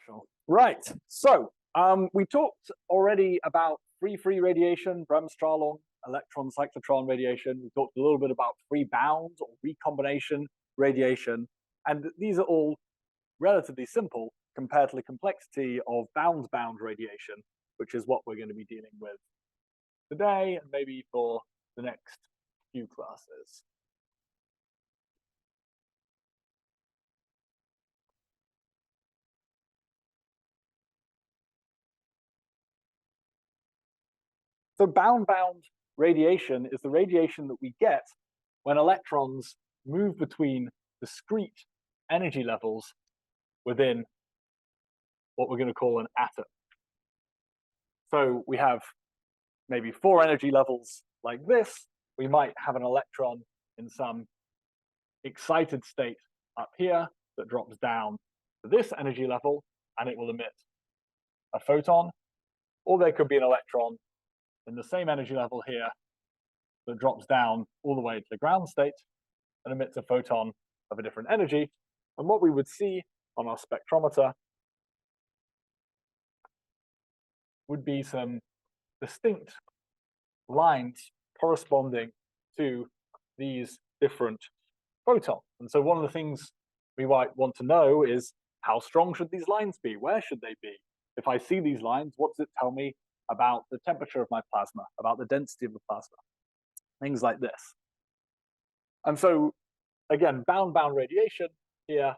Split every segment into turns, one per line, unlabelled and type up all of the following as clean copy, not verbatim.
Marshall. Right, so we talked already about free radiation, Bremsstrahlung, electron cyclotron radiation. We talked a little bit about free bound or recombination radiation, and these are all relatively simple compared to the complexity of bound radiation, which is what we're going to be dealing with today and maybe for the next few classes. So bound radiation is the radiation that we get when electrons move between discrete energy levels within what we're going to call an atom. So we have maybe 4 energy levels like this. We might have an electron in some excited state up here that drops down to this energy level, and it will emit a photon. Or there could be an electron in the same energy level here that drops down all the way to the ground state and emits a photon of a different energy. And what we would see on our spectrometer would be some distinct lines corresponding to these different photons. And so one of the things we might want to know is, how strong should these lines be? Where should they be? If I see these lines, what does it tell me about the temperature of my plasma, about the density of the plasma? Things like this. And so, again, bound radiation here,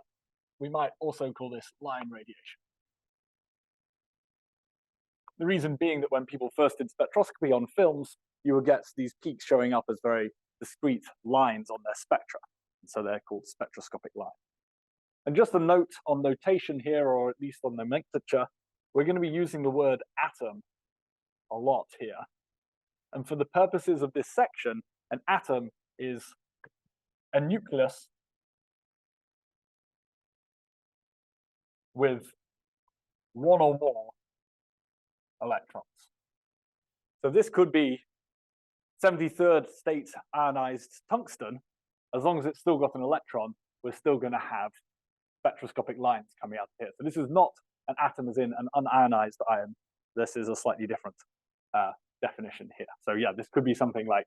we might also call this line radiation. The reason being that when people first did spectroscopy on films, you would get these peaks showing up as very discrete lines on their spectra. And so they're called spectroscopic lines. And just a note on notation here, or at least on nomenclature, we're going to be using the word atom a lot here. And for the purposes of this section, an atom is a nucleus with one or more electrons. So this could be 73rd state ionized tungsten. As long as it's still got an electron, we're still going to have spectroscopic lines coming out here. So this is not an atom as in an unionized ion. This is a slightly different definition here. So yeah, this could be something like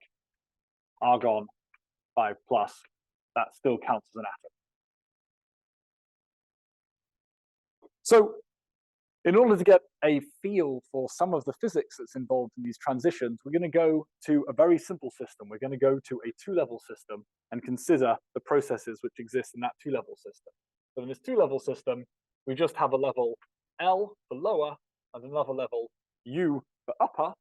argon 5+. That still counts as an atom. So in order to get a feel for some of the physics that's involved in these transitions, we're going to go to a very simple system. We're going to go to a 2-level system and consider the processes which exist in that 2-level system. So in this 2-level system, we just have a level L for lower and another level U for upper.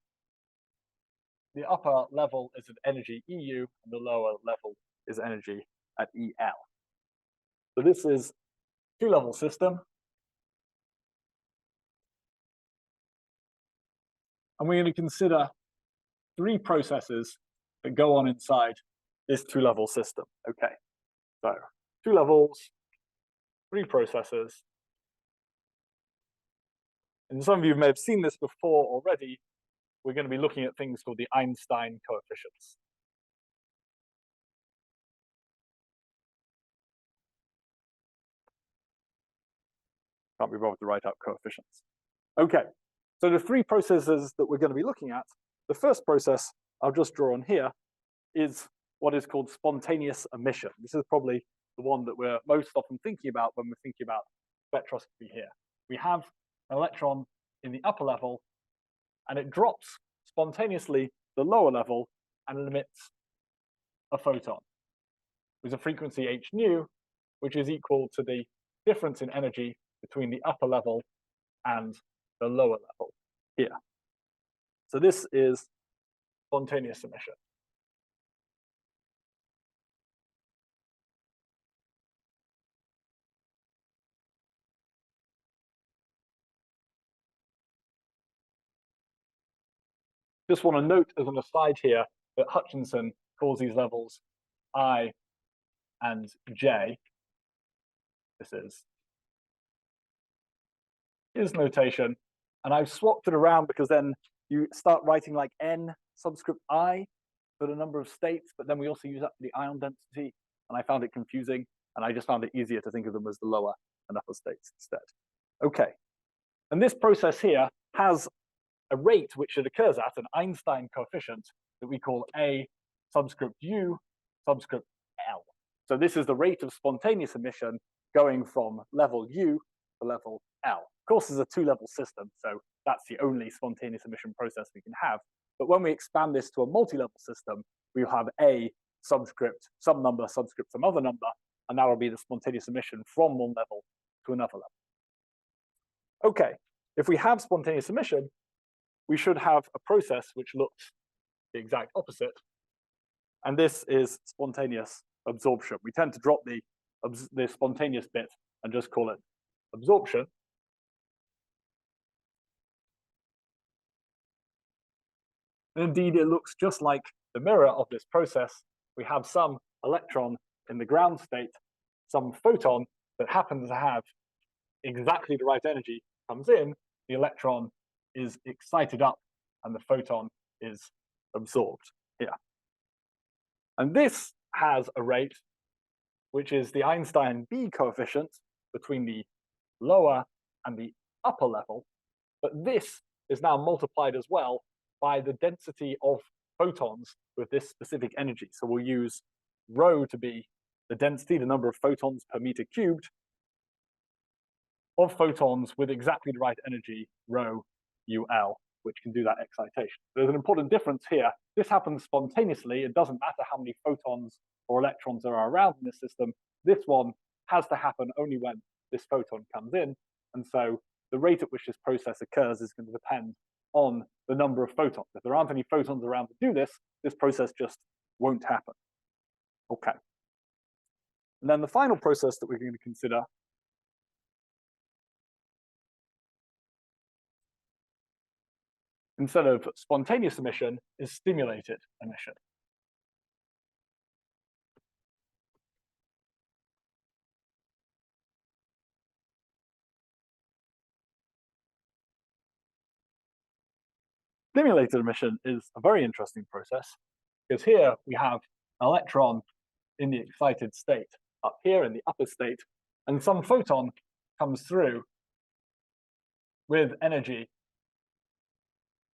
The upper level is at energy EU, and the lower level is energy at EL. So this is a 2-level system. And we're going to consider 3 processes that go on inside this 2-level system. Okay, so 2 levels, 3 processes. And some of you may have seen this before already. We're going to be looking at things called the Einstein coefficients. Can't be bothered to write out coefficients. Okay, so the 3 processes that we're going to be looking at, the first process I'll just draw on here is what is called spontaneous emission. This is probably the one that we're most often thinking about when we're thinking about spectroscopy here. We have an electron in the upper level, and it drops spontaneously the lower level and it emits a photon with a frequency h nu, which is equal to the difference in energy between the upper level and the lower level here. So this is spontaneous emission. Just want to note as an aside here that Hutchinson calls these levels I and J. This is his notation. And I've swapped it around because then you start writing like N subscript I for the number of states, but then we also use that for the ion density. And I found it confusing, and I just found it easier to think of them as the lower and upper states instead. Okay, And this process here has a rate which it occurs at, an Einstein coefficient that we call A subscript U subscript L. So this is the rate of spontaneous emission going from level U to level L. Of course, it's a two-level system, so that's the only spontaneous emission process we can have. But when we expand this to a multi-level system, we'll have A subscript some number subscript some other number, and that will be the spontaneous emission from one level to another level. Okay, if we have spontaneous emission, we should have a process which looks the exact opposite, and this is spontaneous absorption. We tend to drop the spontaneous bit and just call it absorption. And indeed, it looks just like the mirror of this process. We have some electron in the ground state, some photon that happens to have exactly the right energy comes in, the electron is excited up, and the photon is absorbed here. And this has a rate which is the Einstein B coefficient between the lower and the upper level, but this is now multiplied as well by the density of photons with this specific energy. So we'll use rho to be the density, the number of photons per meter cubed, of photons with exactly the right energy, rho UL, which can do that excitation. There's an important difference here. This happens spontaneously. It doesn't matter how many photons or electrons there are around in this system. This one has to happen only when this photon comes in. And so the rate at which this process occurs is going to depend on the number of photons. If there aren't any photons around to do this, this process just won't happen. Okay. And then the final process that we're going to consider instead of spontaneous emission is stimulated emission. Stimulated emission is a very interesting process because here we have an electron in the excited state up here in the upper state, and some photon comes through with energy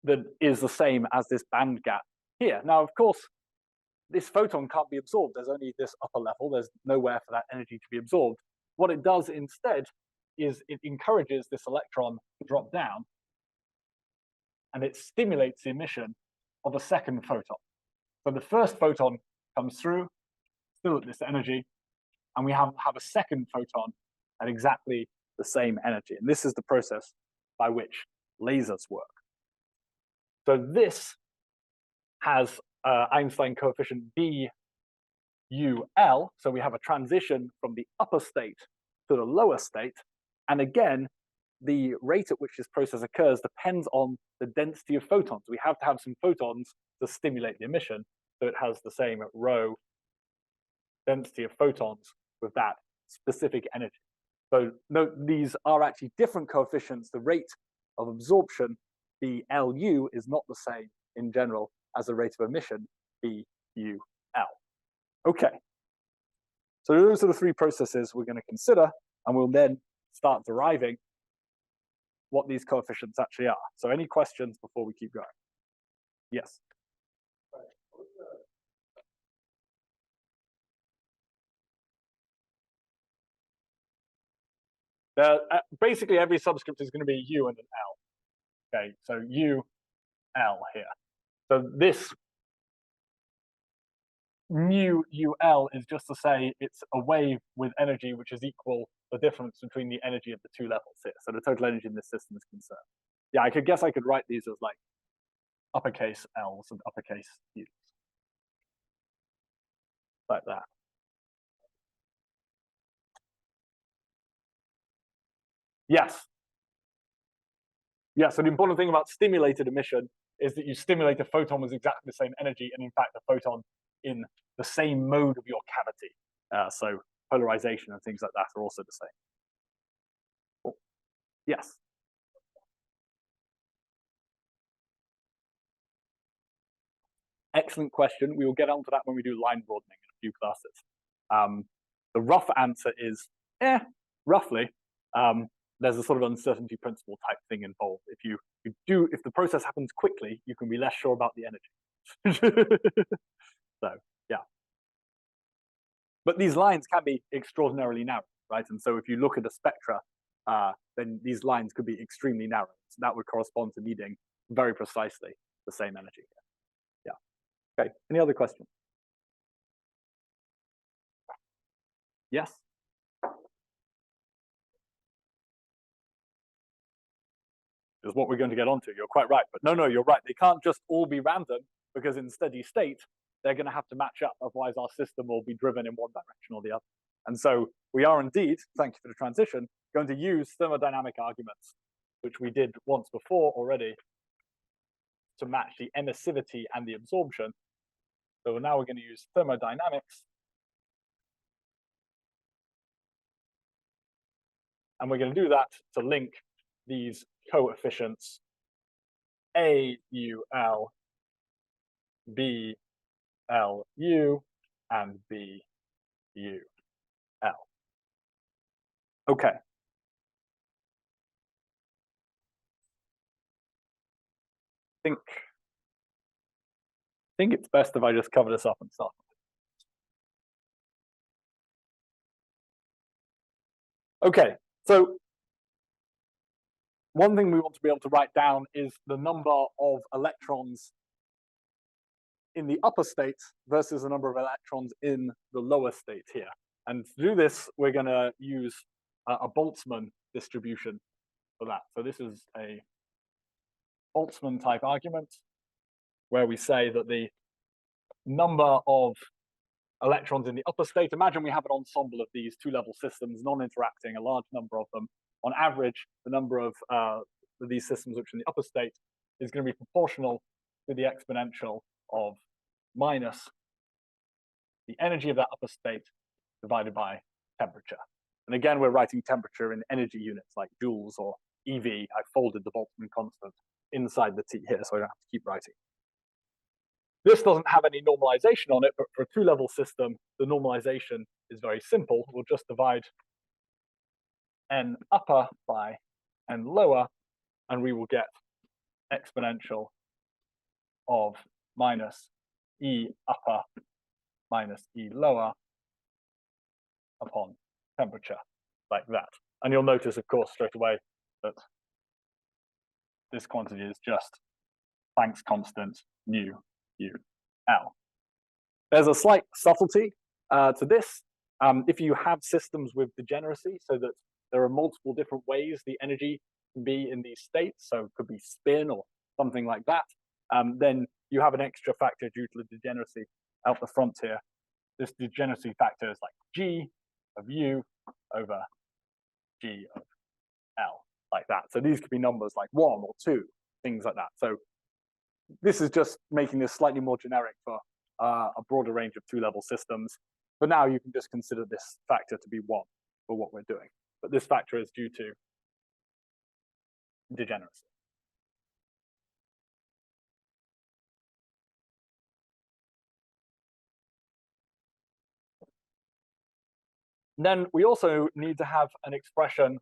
that is the same as this band gap here. Now, of course, this photon can't be absorbed. There's only this upper level. There's nowhere for that energy to be absorbed. What it does instead is it encourages this electron to drop down, and it stimulates the emission of a second photon. So the first photon comes through, still at this energy, and we have a second photon at exactly the same energy. And this is the process by which lasers work. So this has Einstein coefficient B UL. So we have a transition from the upper state to the lower state. And again, the rate at which this process occurs depends on the density of photons. We have to have some photons to stimulate the emission. So it has the same rho density of photons with that specific energy. So note these are actually different coefficients. The rate of absorption, the LU, is not the same in general as the rate of emission, BUL. Okay. So those are the three processes we're going to consider, and we'll then start deriving what these coefficients actually are. So any questions before we keep going? Yes. Basically, every subscript is going to be U and an L. Okay, so U, L here. So this mu UL is just to say it's a wave with energy which is equal the difference between the energy of the two levels here. So the total energy in this system is concerned. Yeah, I could write these as like uppercase L's and uppercase U's. Like that. Yes. Yeah, so the important thing about stimulated emission is that you stimulate a photon with exactly the same energy, and in fact, the photon in the same mode of your cavity. So polarization and things like that are also the same. Oh. Yes. Excellent question. We will get onto that when we do line broadening in a few classes. The rough answer is, roughly. there's a sort of uncertainty principle type thing involved. If the process happens quickly, you can be less sure about the energy. So yeah, but these lines can be extraordinarily narrow, right? And so if you look at a spectra, then these lines could be extremely narrow. So that would correspond to needing very precisely the same energy. Yeah. Okay. Any other questions? Yes. Is what we're going to get onto. You're quite right. But no, you're right. They can't just all be random, because in steady state, they're going to have to match up. Otherwise, our system will be driven in one direction or the other. And so we are indeed, thank you for the transition, going to use thermodynamic arguments, which we did once before already, to match the emissivity and the absorption. So now we're going to use thermodynamics. And we're going to do that to link these coefficients AUL, BLU, and BUL. Okay. I think it's best if I just cover this up and start. Okay, so one thing we want to be able to write down is the number of electrons in the upper state versus the number of electrons in the lower state here. And to do this, we're going to use a Boltzmann distribution for that. So this is a Boltzmann type argument where we say that the number of electrons in the upper state, imagine we have an ensemble of these two-level systems, non-interacting, a large number of them. On average, the number of these systems which are in the upper state is going to be proportional to the exponential of minus the energy of that upper state divided by temperature. And again, we're writing temperature in energy units like joules or EV. I folded the Boltzmann constant inside the T here, so I don't have to keep writing. This doesn't have any normalization on it, but for a two-level system, the normalization is very simple. We'll just divide n upper by n lower, and we will get exponential of minus E upper minus E lower upon temperature, like that. And you'll notice, of course, straight away that this quantity is just Planck's constant nu u L. There's a slight subtlety to this. If you have systems with degeneracy, so that there are multiple different ways the energy can be in these states, so it could be spin or something like that, then you have an extra factor due to the degeneracy out the front here. This degeneracy factor is like G of U over G of L, like that. So these could be numbers like 1 or 2, things like that. So this is just making this slightly more generic for a broader range of two-level systems. For now, you can just consider this factor to be 1 for what we're doing. But this factor is due to degeneracy. Then we also need to have an expression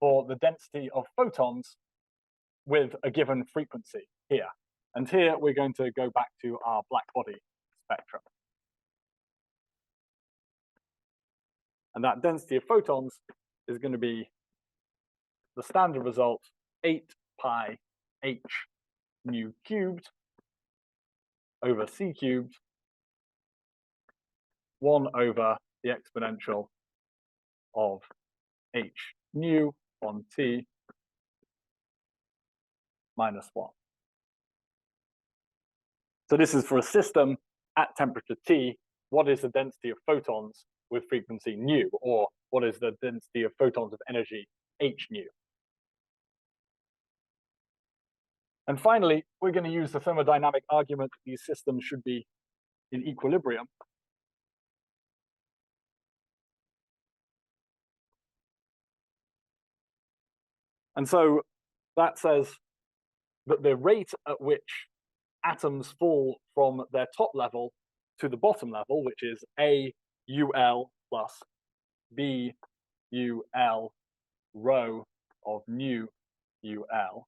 for the density of photons with a given frequency here. And here we're going to go back to our black body spectrum. And that density of photons is going to be the standard result 8 pi h nu cubed over c cubed 1 over the exponential of h nu on t minus 1. So this is for a system at temperature T. What is the density of photons with frequency nu, or what is the density of photons of energy h nu? And finally, we're going to use the thermodynamic argument that these systems should be in equilibrium. And so that says that the rate at which atoms fall from their top level to the bottom level, which is AUL plus BUL rho of nu ul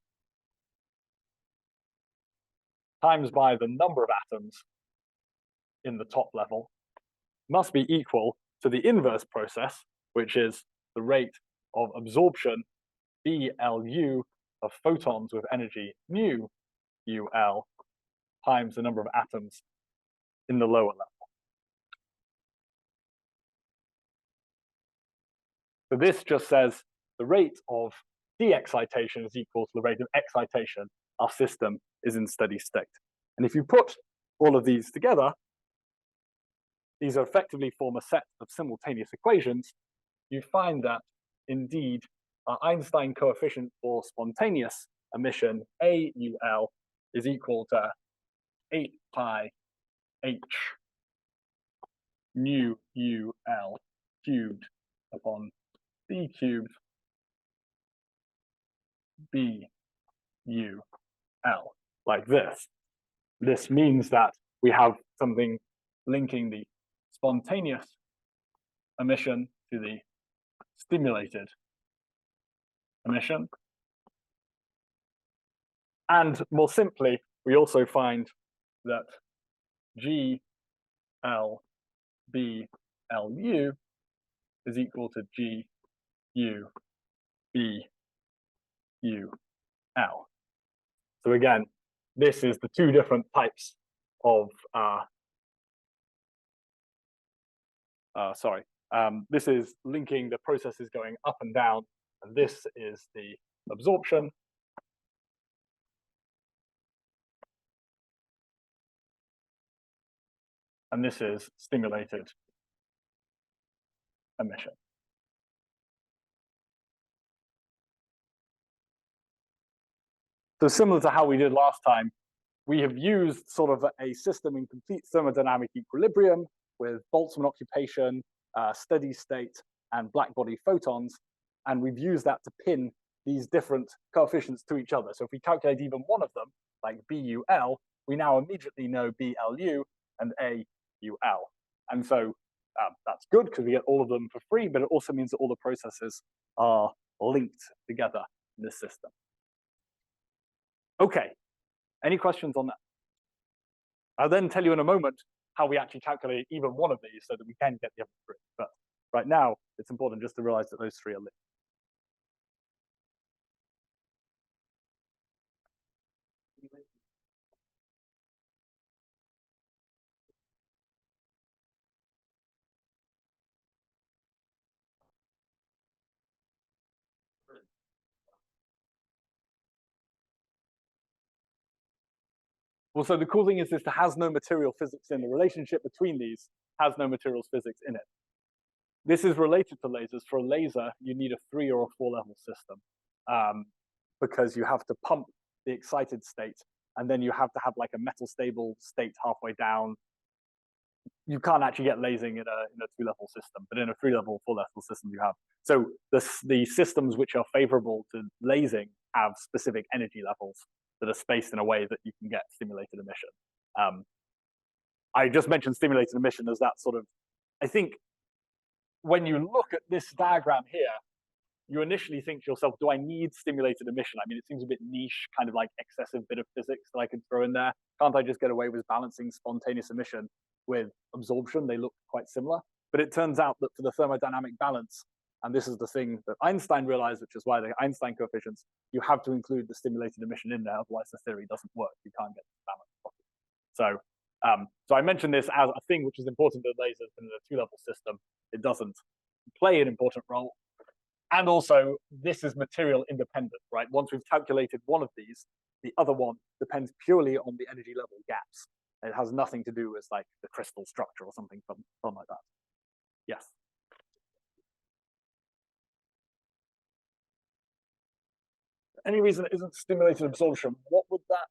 times by the number of atoms in the top level must be equal to the inverse process, which is the rate of absorption BLU of photons with energy nu ul times the number of atoms in the lower level. So this just says the rate of de-excitation is equal to the rate of excitation. Our system is in steady state. And if you put all of these together, these effectively form a set of simultaneous equations. You find that indeed our Einstein coefficient for spontaneous emission AUL is equal to 8 pi h nu ul cubed upon b cubed b u l, like this. This means that we have something linking the spontaneous emission to the stimulated emission. And more simply, we also find that G L B L U is equal to G U B U L. So again, this is the two different types of this is linking the processes going up and down, and this is the absorption. And this is stimulated emission. So similar to how we did last time, we have used sort of a system in complete thermodynamic equilibrium with Boltzmann occupation, steady state, and black body photons. And we've used that to pin these different coefficients to each other. So if we calculate even one of them, like BUL, we now immediately know BLU and AUL. And so that's good because we get all of them for free, but it also means that all the processes are linked together in this system. Okay, any questions on that? I'll then tell you in a moment how we actually calculate even one of these so that we can get the other three. But right now, it's important just to realize that those three are linked. Well, so the cool thing is this has no material physics in. The relationship between these has no materials physics in it. This is related to lasers. For a laser, you need a 3 or a 4 level system because you have to pump the excited state, and then you have to have like a metal stable state halfway down. You can't actually get lasing in a 2 level system, but in a 3 level, 4 level system you have. So the systems which are favorable to lasing have specific energy levels that are spaced in a way that you can get stimulated emission. I just mentioned stimulated emission as that sort of, I think when you look at this diagram here, you initially think to yourself, do I need stimulated emission? I mean, it seems a bit niche, kind of like excessive bit of physics that I could throw in there. Can't I just get away with balancing spontaneous emission with absorption? They look quite similar. But it turns out that for the thermodynamic balance, and this is the thing that Einstein realized, which is why the Einstein coefficients, you have to include the stimulated emission in there, otherwise the theory doesn't work. You can't get the balance properly. So I mentioned this as a thing which is important to lasers, but in a 2 level system, it doesn't play an important role. And also, this is material independent, right? Once we've calculated one of these, the other one depends purely on the energy level gaps. It has nothing to do with like the crystal structure or something like that. Yes. Any reason it isn't stimulated absorption, what would that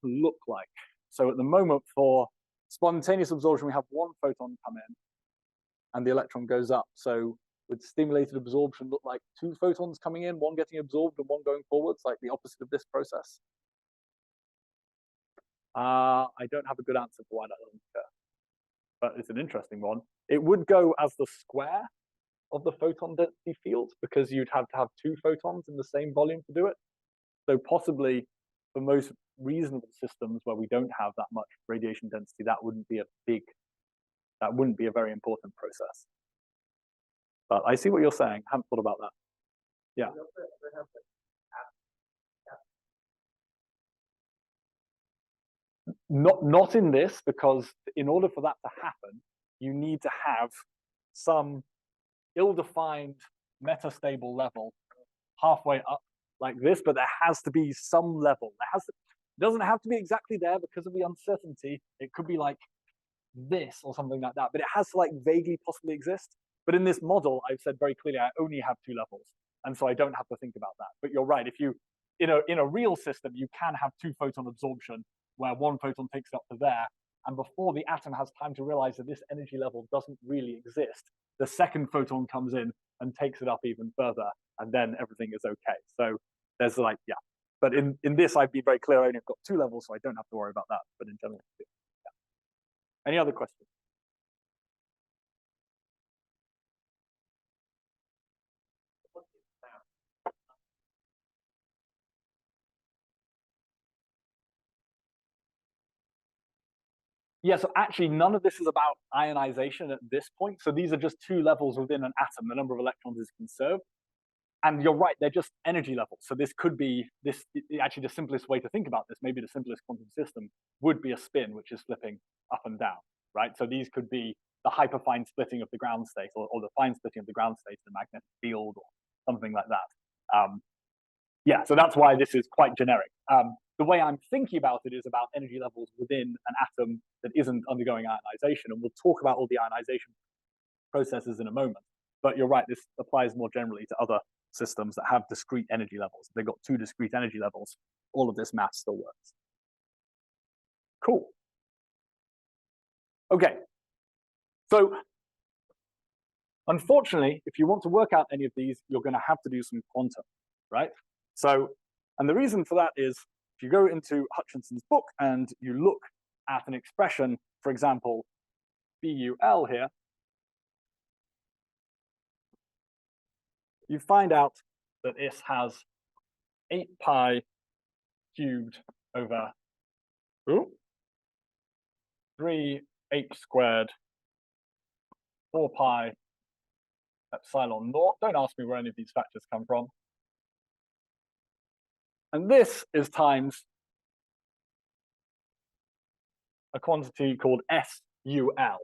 look like? So at the moment for spontaneous absorption, we have one photon come in and the electron goes up. So would stimulated absorption look like 2 photons coming in, one getting absorbed and one going forwards, like the opposite of this process? I don't have a good answer for why that doesn't occur, but it's an interesting one. It would go as the square of the photon density field because you'd have to have two photons in the same volume to do it. So possibly for most reasonable systems where we don't have that much radiation density, that wouldn't be a very important process. But I see what you're saying. I haven't thought about that. Yeah. Not in this, because in order for that to happen, you need to have some ill-defined metastable level halfway up like this, but there has to be some level. It doesn't have to be exactly there because of the uncertainty. It could be like this or something like that, but it has to like vaguely possibly exist. But in this model, I've said very clearly I only have two levels, and so I don't have to think about that. But you're right. If you in a real system, you can have two photon absorption where one photon takes it up to there, and before the atom has time to realize that this energy level doesn't really exist, the second photon comes in and takes it up even further, and then everything is okay. So there's like, yeah. But in this, I've been very clear. I only got two levels, so I don't have to worry about that. But in general, yeah. Any other questions? Yeah, so actually none of this is about ionization at this point. So these are just two levels within an atom. The number of electrons is conserved. And you're right, they're just energy levels. So this could be actually the simplest way to think about this, maybe the simplest quantum system would be a spin, which is flipping up and down, right? So these could be the hyperfine splitting of the ground state or the fine splitting of the ground state, the magnetic field or something like that. Yeah, so that's why this is quite generic. The way I'm thinking about it is about energy levels within an atom that isn't undergoing ionization, and we'll talk about all the ionization processes in a moment. But you're right, this applies more generally to other systems that have discrete energy levels. If they've got two discrete energy levels, all of this math still works. Cool. Okay. So unfortunately, if you want to work out any of these, you're going to have to do some quantum, right? So, and the reason for that is if you go into Hutchinson's book and you look at an expression, for example, BUL here, you find out that this has 8 pi cubed over 3 h squared 4 pi epsilon naught. Don't ask me where any of these factors come from. And this is times a quantity called SUL.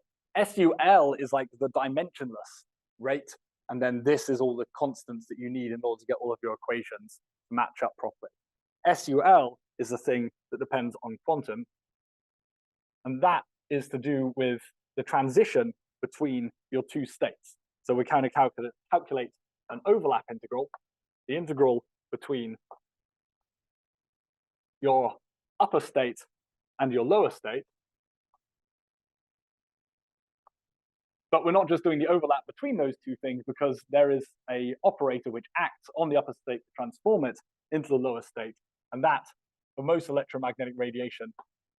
SUL is like the dimensionless rate, and then this is all the constants that you need in order to get all of your equations to match up properly. SUL is the thing that depends on quantum, and that is to do with the transition between your two states. So we kind of calculate an overlap integral, the integral between your upper state and your lower state. But we're not just doing the overlap between those two things, because there is an operator which acts on the upper state to transform it into the lower state. And that, for most electromagnetic radiation,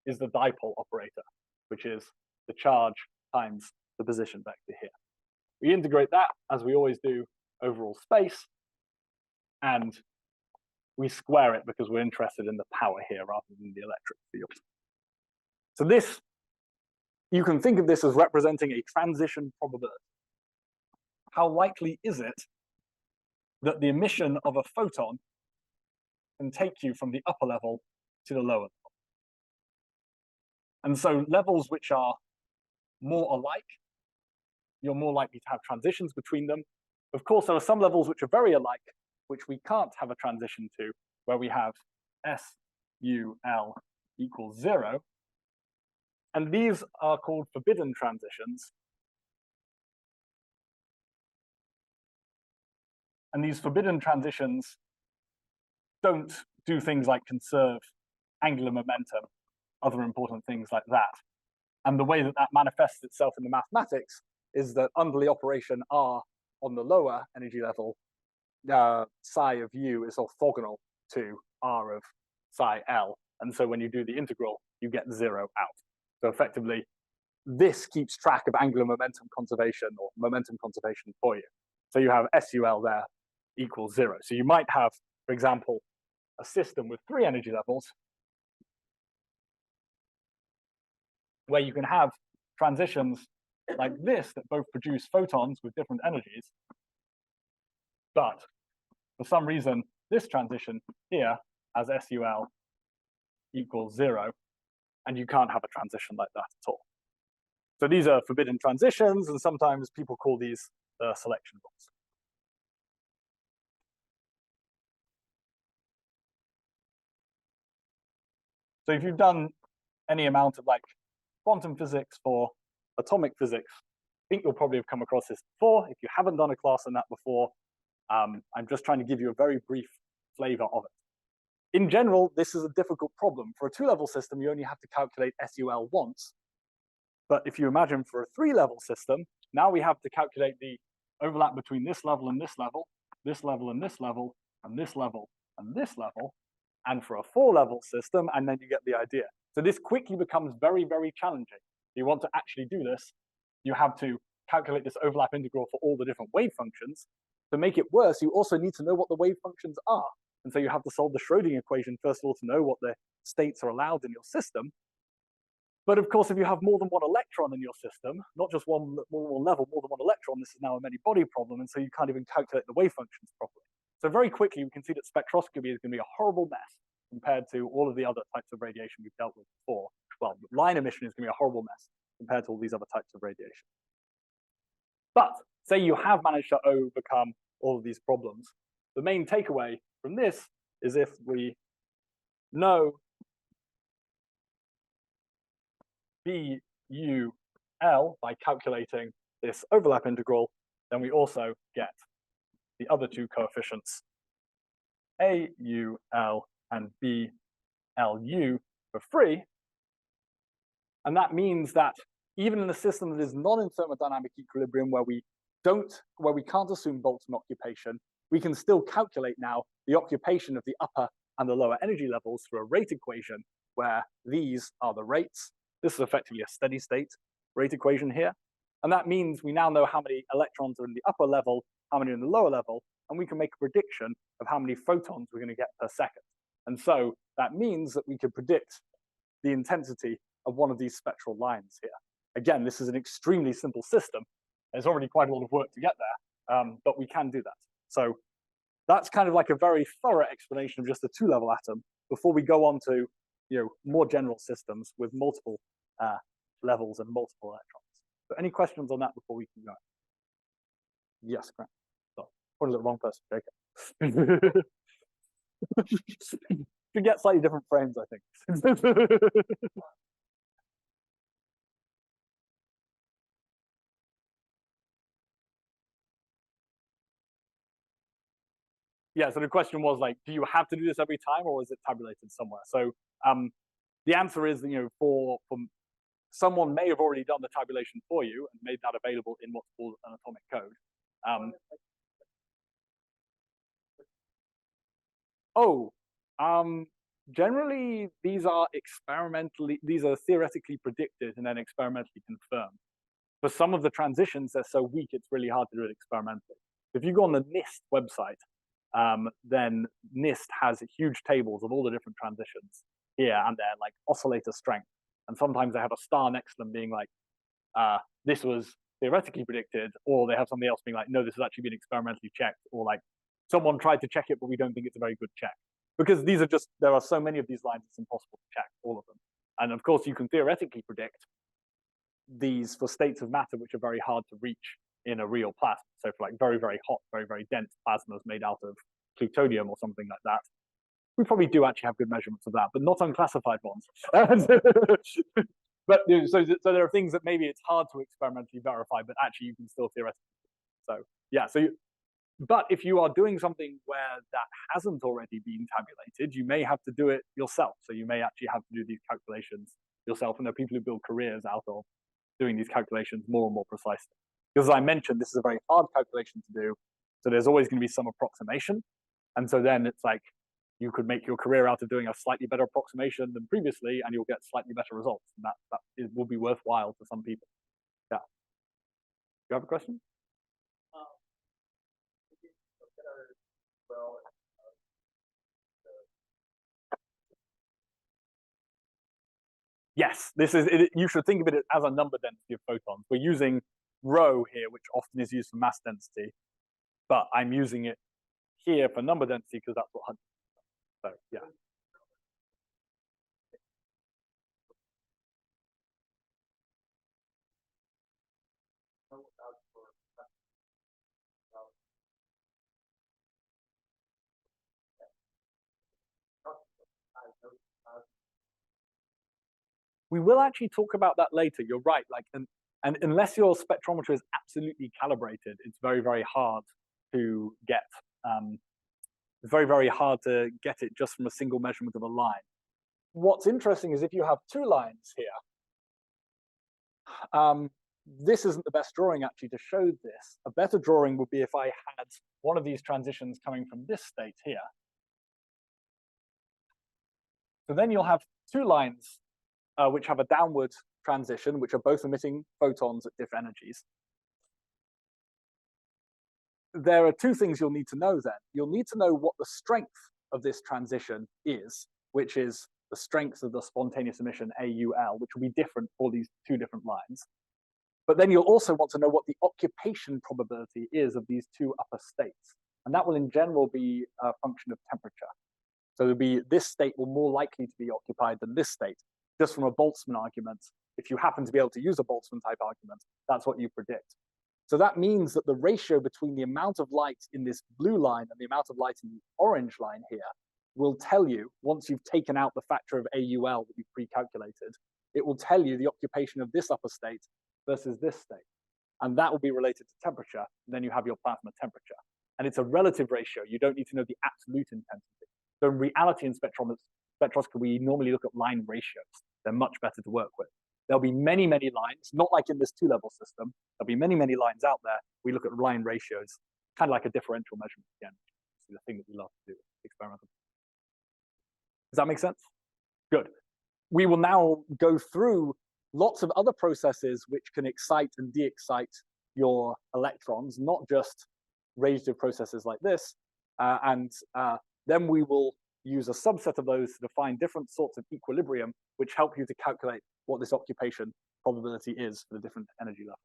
is the dipole operator, which is the charge times the position vector here. We integrate that, as we always do, over all space, and we square it because we're interested in the power here rather than the electric field. So this, you can think of this as representing a transition probability. How likely is it that the emission of a photon can take you from the upper level to the lower level? And so levels which are more alike, you're more likely to have transitions between them. Of course, there are some levels which are very alike, which we can't have a transition to, where we have SUL equals 0. And these are called forbidden transitions. And these forbidden transitions don't do things like conserve angular momentum, other important things like that. And the way that that manifests itself in the mathematics is that under the operation R on the lower energy level, psi of u is orthogonal to R of psi L. And so when you do the integral, you get 0 out. So effectively, this keeps track of angular momentum conservation or momentum conservation for you. So you have SUL there equals 0. So you might have, for example, a system with 3 energy levels where you can have transitions like this that both produce photons with different energies, but for some reason, this transition here has SUL equals 0, and you can't have a transition like that at all. So these are forbidden transitions, and sometimes people call these selection rules. So if you've done any amount of like quantum physics for atomic physics, I think you'll probably have come across this before. If you haven't done a class on that before, I'm just trying to give you a very brief flavor of it. In general, this is a difficult problem. For a 2-level system, you only have to calculate SUL once. But if you imagine for a 3-level system, now we have to calculate the overlap between this level and this level, this level and this level, and this level and this level, and for a 4-level system, and then you get the idea. So this quickly becomes very, very challenging. If you want to actually do this, you have to calculate this overlap integral for all the different wave functions. To make it worse, you also need to know what the wave functions are. And so you have to solve the Schrödinger equation, first of all, to know what the states are allowed in your system. But of course, if you have more than one electron in your system, not just one level, more than one electron, this is now a many-body problem, and so you can't even calculate the wave functions properly. So very quickly, we can see that spectroscopy is going to be a horrible mess compared to all of the other types of radiation we've dealt with before. Well, line emission is going to be a horrible mess compared to all these other types of radiation. But say you have managed to overcome all of these problems. The main takeaway from this is if we know BUL by calculating this overlap integral, then we also get the other 2 coefficients, AUL and BLU, for free. And that means that even in a system that is not in thermodynamic equilibrium, where we can't assume Boltzmann occupation, we can still calculate now the occupation of the upper and the lower energy levels through a rate equation, where these are the rates. This is effectively a steady state rate equation here. And that means we now know how many electrons are in the upper level, how many are in the lower level, and we can make a prediction of how many photons we're going to get per second. And so that means that we can predict the intensity of one of these spectral lines here. Again, this is an extremely simple system. There's already quite a lot of work to get there, but we can do that. So that's kind of like a very thorough explanation of just a 2-level atom before we go on to more general systems with multiple levels and multiple electrons. So any questions on that before we can go? Yes, correct. So, probably the wrong person, Jacob. You get slightly different frames, I think. Yeah, so the question was like, do you have to do this every time, or is it tabulated somewhere? So the answer is, for someone may have already done the tabulation for you and made that available in what's called an atomic code. Generally, these are theoretically predicted and then experimentally confirmed. For some of the transitions, they're so weak, it's really hard to do it experimentally. If you go on the NIST website, then NIST has huge tables of all the different transitions here and there, like oscillator strength. And sometimes they have a star next to them being like, this was theoretically predicted, or they have something else being like, no, this has actually been experimentally checked, or like, someone tried to check it, but we don't think it's a very good check. Because there are so many of these lines, it's impossible to check all of them. And of course, you can theoretically predict these for states of matter which are very hard to reach in a real plasma. So for like very, very hot, very, very dense plasmas made out of plutonium or something like that, we probably do actually have good measurements of that, but not unclassified ones. But so there are things that maybe it's hard to experimentally verify, but actually you can still theoretically. So yeah, but if you are doing something where that hasn't already been tabulated, you may have to do it yourself. So you may actually have to do these calculations yourself. And there are people who build careers out of doing these calculations more and more precisely. Because as I mentioned, this is a very hard calculation to do. So there's always going to be some approximation. And so then it's like you could make your career out of doing a slightly better approximation than previously, and you'll get slightly better results. And that will be worthwhile to some people. Yeah. Do you have a question? Yes, this is it, you should think of it as a number density of photons. We're using rho here, which often is used for mass density, but I'm using it here for number density because that's what Hunt. So yeah. We will actually talk about that later. You're right. Like, and unless your spectrometer is absolutely calibrated, it's very, very hard to get. It's very, very hard to get it just from a single measurement of a line. What's interesting is if you have two lines here, this isn't the best drawing actually to show this. A better drawing would be if I had one of these transitions coming from this state here. So then you'll have two lines which have a downward transition, which are both emitting photons at different energies. There are two things you'll need to know then. You'll need to know what the strength of this transition is, which is the strength of the spontaneous emission, AUL, which will be different for these two different lines. But then you'll also want to know what the occupation probability is of these two upper states. And that will in general be a function of temperature. So it'll be this state will more likely to be occupied than this state, just from a Boltzmann argument. If you happen to be able to use a Boltzmann type argument, that's what you predict. So that means that the ratio between the amount of light in this blue line and the amount of light in the orange line here will tell you, once you've taken out the factor of AUL that you've pre-calculated, it will tell you the occupation of this upper state versus this state. And that will be related to temperature. And then you have your plasma temperature. And it's a relative ratio. You don't need to know the absolute intensity. So in reality, in spectroscopy, we normally look at line ratios. They're much better to work with. There'll be many, many lines, not like in this two-level system. There'll be many, many lines out there. We look at line ratios, kind of like a differential measurement again. It's the thing that we love to do experimentally. Does that make sense? Good. We will now go through lots of other processes which can excite and de-excite your electrons, not just radiative processes like this. Then we will use a subset of those to define different sorts of equilibrium, which help you to calculate what this occupation probability is for the different energy levels.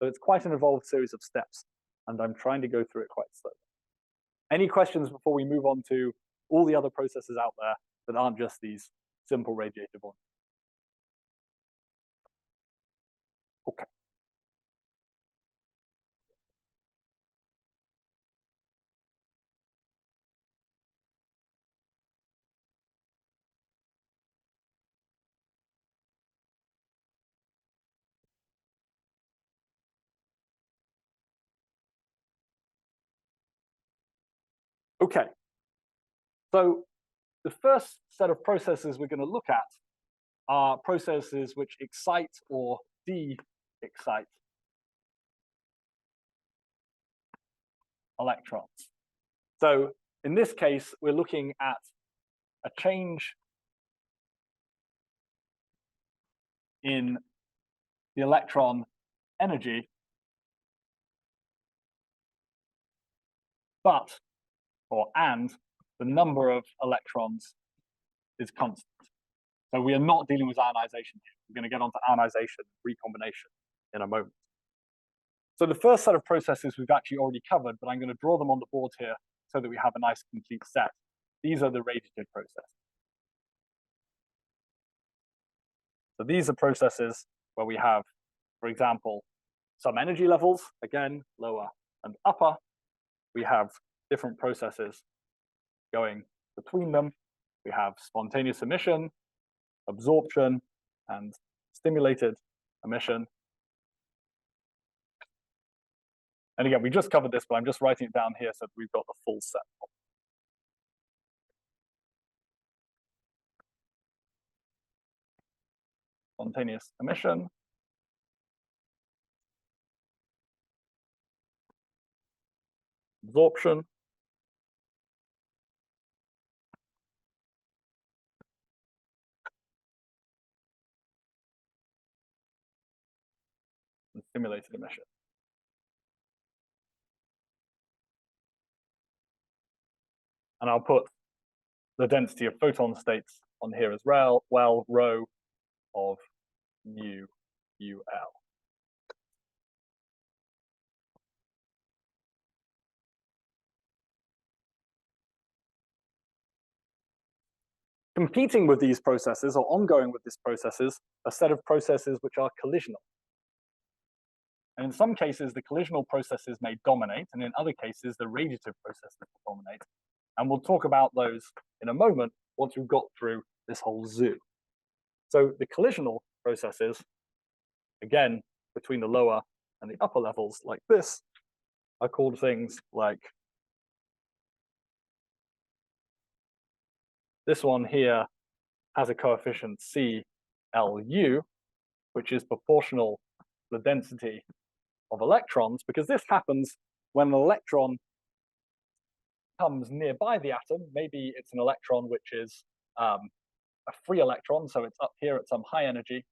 So it's quite an involved series of steps, and I'm trying to go through it quite slowly. Any questions before we move on to all the other processes out there that aren't just these simple radiative ones? Okay. Okay. So the first set of processes we're going to look at are processes which excite or de-excite electrons. So in this case, we're looking at a change in the electron energy, and the number of electrons is constant. So we are not dealing with ionization here. We're going to get onto ionization, recombination in a moment. So the first set of processes we've actually already covered, but I'm going to draw them on the board here so that we have a nice complete set. These are the radiative processes. So these are processes where we have, for example, some energy levels, again, lower and upper. We have different processes going between them. We have spontaneous emission, absorption, and stimulated emission. And again, we just covered this, but I'm just writing it down here so that we've got the full set. Spontaneous emission, absorption, and stimulated emission. And I'll put the density of photon states on here as well, rho of mu UL. Competing with these processes, or ongoing with these processes, a set of processes which are collisional. And in some cases, the collisional processes may dominate, and in other cases, the radiative processes will dominate. And we'll talk about those in a moment once we've got through this whole zoo. So the collisional processes, again, between the lower and the upper levels like this, are called things like this one here has a coefficient CLU, which is proportional to the density of electrons, because this happens when an electron comes nearby the atom. Maybe it's an electron which is a free electron, so it's up here at some high energy.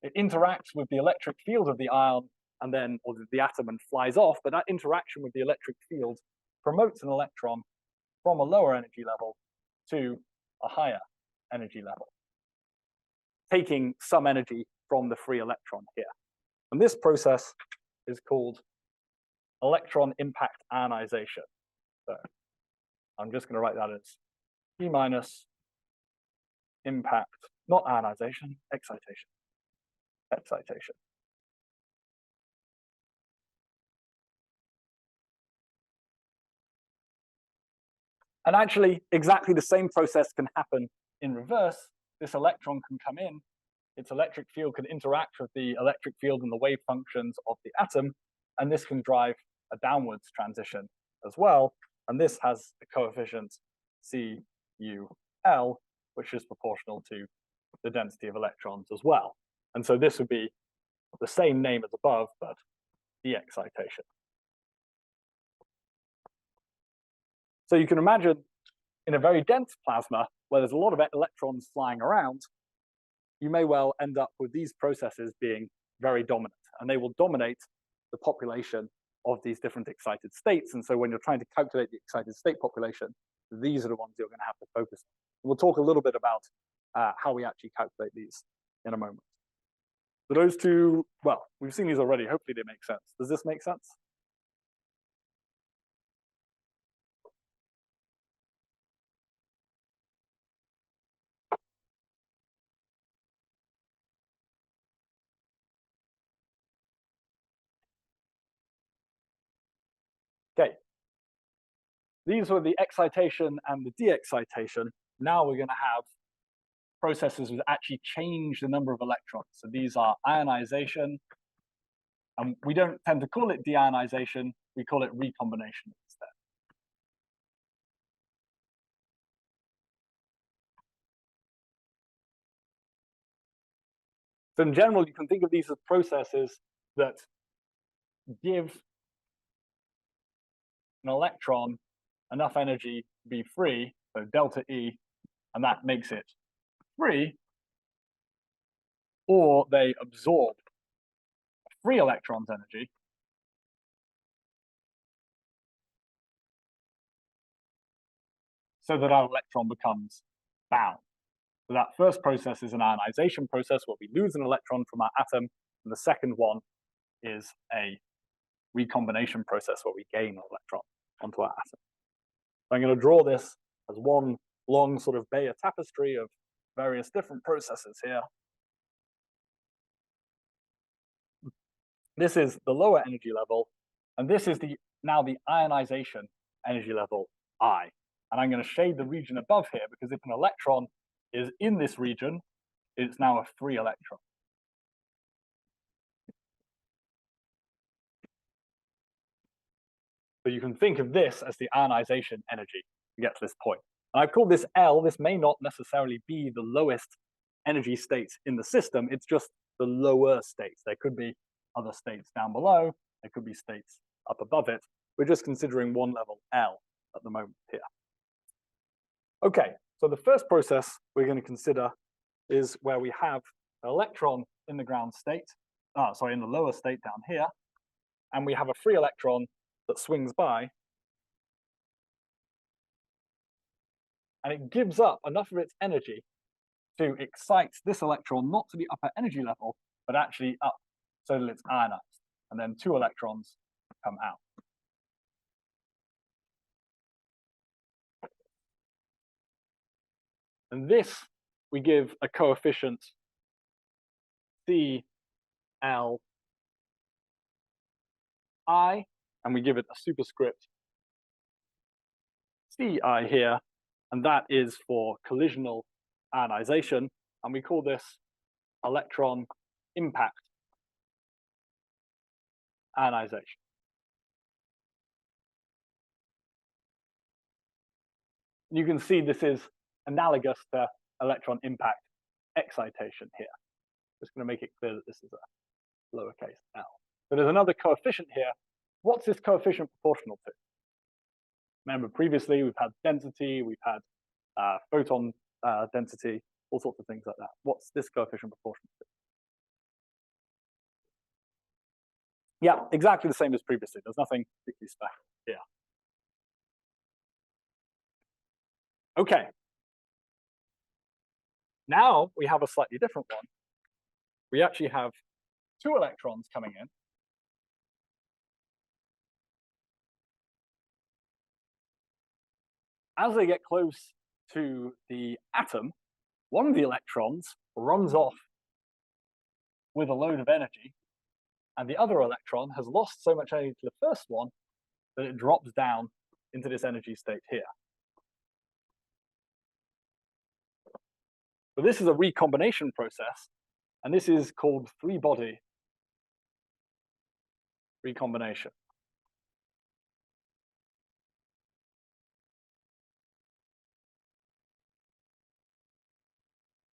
It interacts with the electric field of the ion and then, or the atom, and flies off, but that interaction with the electric field promotes an electron from a lower energy level to a higher energy level, taking some energy from the free electron here. And this process is called electron impact ionization. So I'm just going to write that as E minus impact, not ionization, excitation. Excitation. And actually, exactly the same process can happen in reverse. This electron can come in, its electric field can interact with the electric field and the wave functions of the atom, and this can drive a downwards transition as well. And this has a coefficient CUL, which is proportional to the density of electrons as well. And so this would be the same name as above, but de-excitation. So you can imagine in a very dense plasma, where there's a lot of electrons flying around, you may well end up with these processes being very dominant, and they will dominate the population of these different excited states. And so when you're trying to calculate the excited state population, these are the ones you're going to have to focus on. We'll talk a little bit about how we actually calculate these in a moment. So those two, well, we've seen these already. Hopefully they make sense. Does this make sense? Okay. These were the excitation and the de-excitation. Now we're going to have processes that actually change the number of electrons. So these are ionization. And we don't tend to call it deionization, we call it recombination instead. So in general, you can think of these as processes that give an electron enough energy to be free, so delta E, and that makes it free, or they absorb free electron's energy so that our electron becomes bound. So that first process is an ionization process where we lose an electron from our atom, and the second one is a recombination process where we gain an electron onto our atom. So I'm going to draw this as one long sort of Bayer tapestry of various different processes here. This is the lower energy level, and this is now the ionization energy level I. And I'm going to shade the region above here, because if an electron is in this region, it's now a free electron. So you can think of this as the ionization energy to get to this point. And I've called this L. This may not necessarily be the lowest energy states in the system. It's just the lower states. There could be other states down below. There could be states up above it. We're just considering one level L at the moment here. Okay, so the first process we're going to consider is where we have an electron in the ground state, in the lower state down here, and we have a free electron that swings by, and it gives up enough of its energy to excite this electron not to the upper energy level, but actually up so that it's ionized. And then 2 electrons come out. And this, we give a coefficient CLI, and we give it a superscript CI here, and that is for collisional ionization, and we call this electron impact ionization. You can see this is analogous to electron impact excitation here. Just going to make it clear that this is a lowercase l. So there's another coefficient here. What's this coefficient proportional to? Remember, previously we've had density, we've had photon density, all sorts of things like that. What's this coefficient proportional to? Yeah, exactly the same as previously. There's nothing particularly special here. Okay. Now we have a slightly different one. We actually have 2 electrons coming in. As they get close to the atom, one of the electrons runs off with a load of energy, and the other electron has lost so much energy to the first one that it drops down into this energy state here. So this is a recombination process, and this is called 3-body recombination.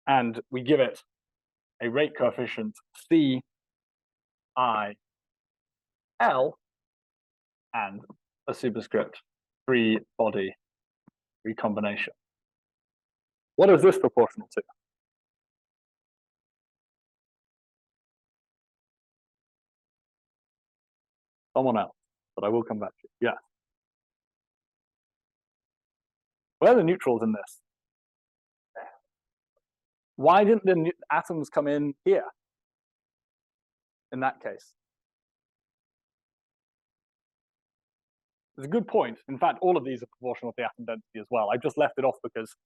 And we give it a rate coefficient CIL and a superscript 3-body recombination. What is this proportional to? Someone else, but I will come back to you. Yeah. Where are the neutrals in this? Why didn't the atoms come in here in that case? It's a good point. In fact, all of these are proportional to the atom density as well. I just left it off because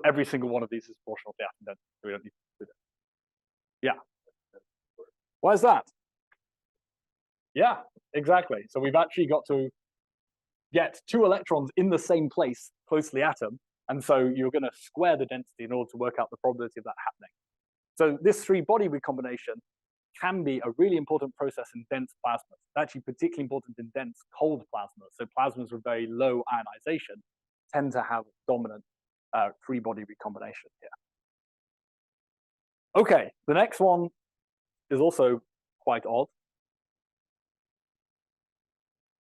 every single one of these is proportional to the atom density. So we don't need to do that. Yeah. Why is that? Yeah, exactly. So we've actually got to get 2 electrons in the same place close to the atom, and so you're going to square the density in order to work out the probability of that happening. So this 3-body recombination can be a really important process in dense plasmas. It's actually particularly important in dense cold plasmas. So plasmas with very low ionization tend to have dominant 3-body recombination here. Okay, the next one is also quite odd.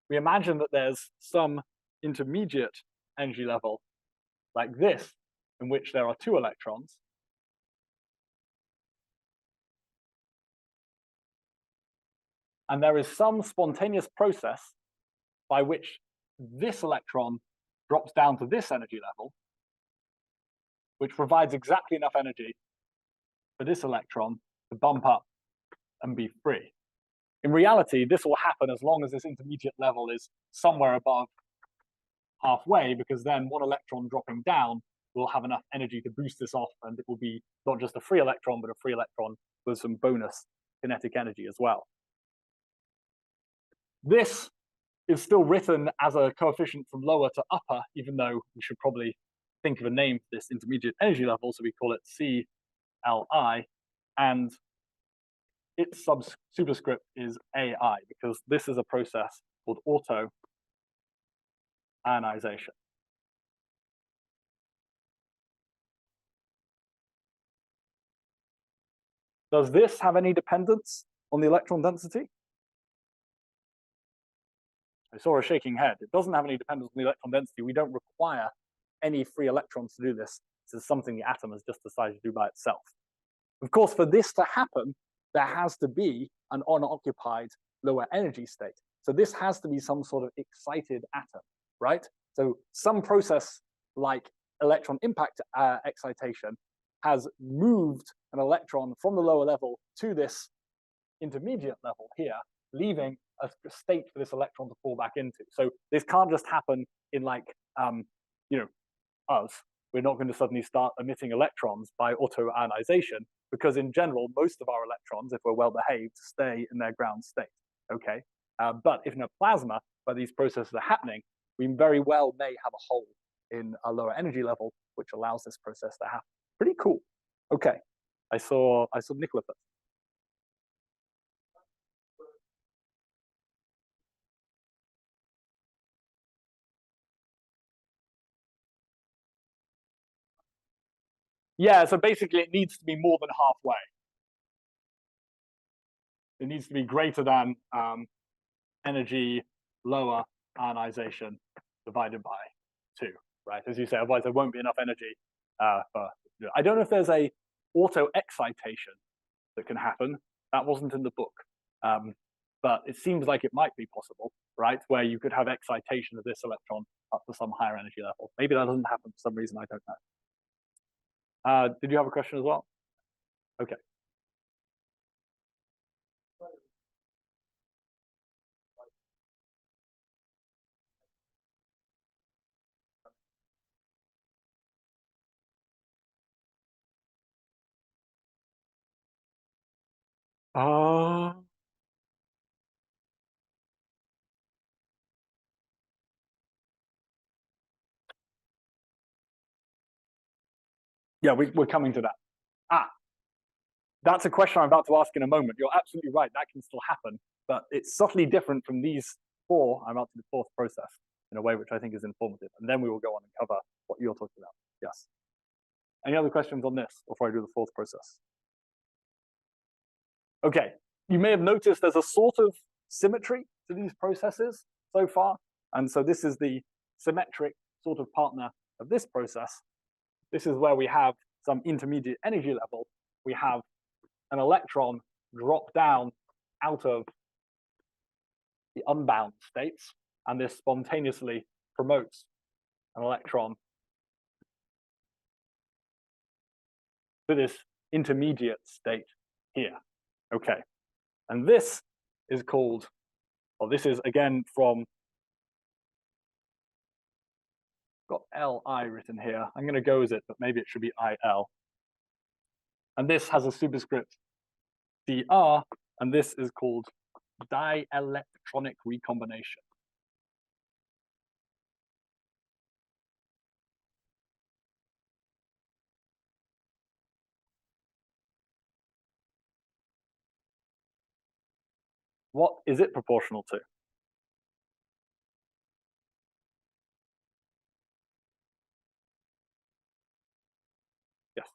We imagine that there's some intermediate energy level like this, in which there are 2 electrons. And there is some spontaneous process by which this electron drops down to this energy level, which provides exactly enough energy for this electron to bump up and be free. In reality, this will happen as long as this intermediate level is somewhere above halfway, because then 1 electron dropping down will have enough energy to boost this off, and it will be not just a free electron, but a free electron with some bonus kinetic energy as well. This is still written as a coefficient from lower to upper, even though we should probably think of a name for this intermediate energy level, so we call it CLI, and its superscript is AI, because this is a process called auto-ionization. Does this have any dependence on the electron density? I saw a shaking head. It doesn't have any dependence on the electron density. We don't require any free electrons to do this. This is something the atom has just decided to do by itself. Of course, for this to happen, there has to be an unoccupied lower energy state. So this has to be some sort of excited atom, right? So some process like electron impact excitation has moved an electron from the lower level to this intermediate level here, leaving a state for this electron to fall back into. So this can't just happen in like, us. We're not going to suddenly start emitting electrons by auto-ionization, because in general, most of our electrons, if we're well behaved, stay in their ground state, okay? But if in a plasma, where these processes are happening, we very well may have a hole in a lower energy level, which allows this process to happen. Pretty cool. Okay, I saw Nicola first. Yeah, so basically it needs to be more than halfway. It needs to be greater than energy lower ionization divided by 2, right? As you say, otherwise there won't be enough energy for. I don't know if there's a auto excitation that can happen. That wasn't in the book, but it seems like it might be possible, right? Where you could have excitation of this electron up to some higher energy level. Maybe that doesn't happen for some reason. I don't know. Did you have a question as well? Okay. Yeah, we're coming to that. That's a question I'm about to ask in a moment. You're absolutely right. That can still happen, but it's subtly different from these 4. I'm up to the 4th process in a way which I think is informative. And then we will go on and cover what you're talking about. Yes. Any other questions on this before I do the 4th process? Okay. You may have noticed there's a sort of symmetry to these processes so far. And so this is the symmetric sort of partner of this process. This is where we have some intermediate energy level. We have an electron drop down out of the unbound states, and this spontaneously promotes an electron to this intermediate state here. Okay, and this is called, well, this is again from, got Li written here. I'm going to go with it, but maybe it should be Il. And this has a superscript Dr, and this is called dielectronic recombination. What is it proportional to? Yes.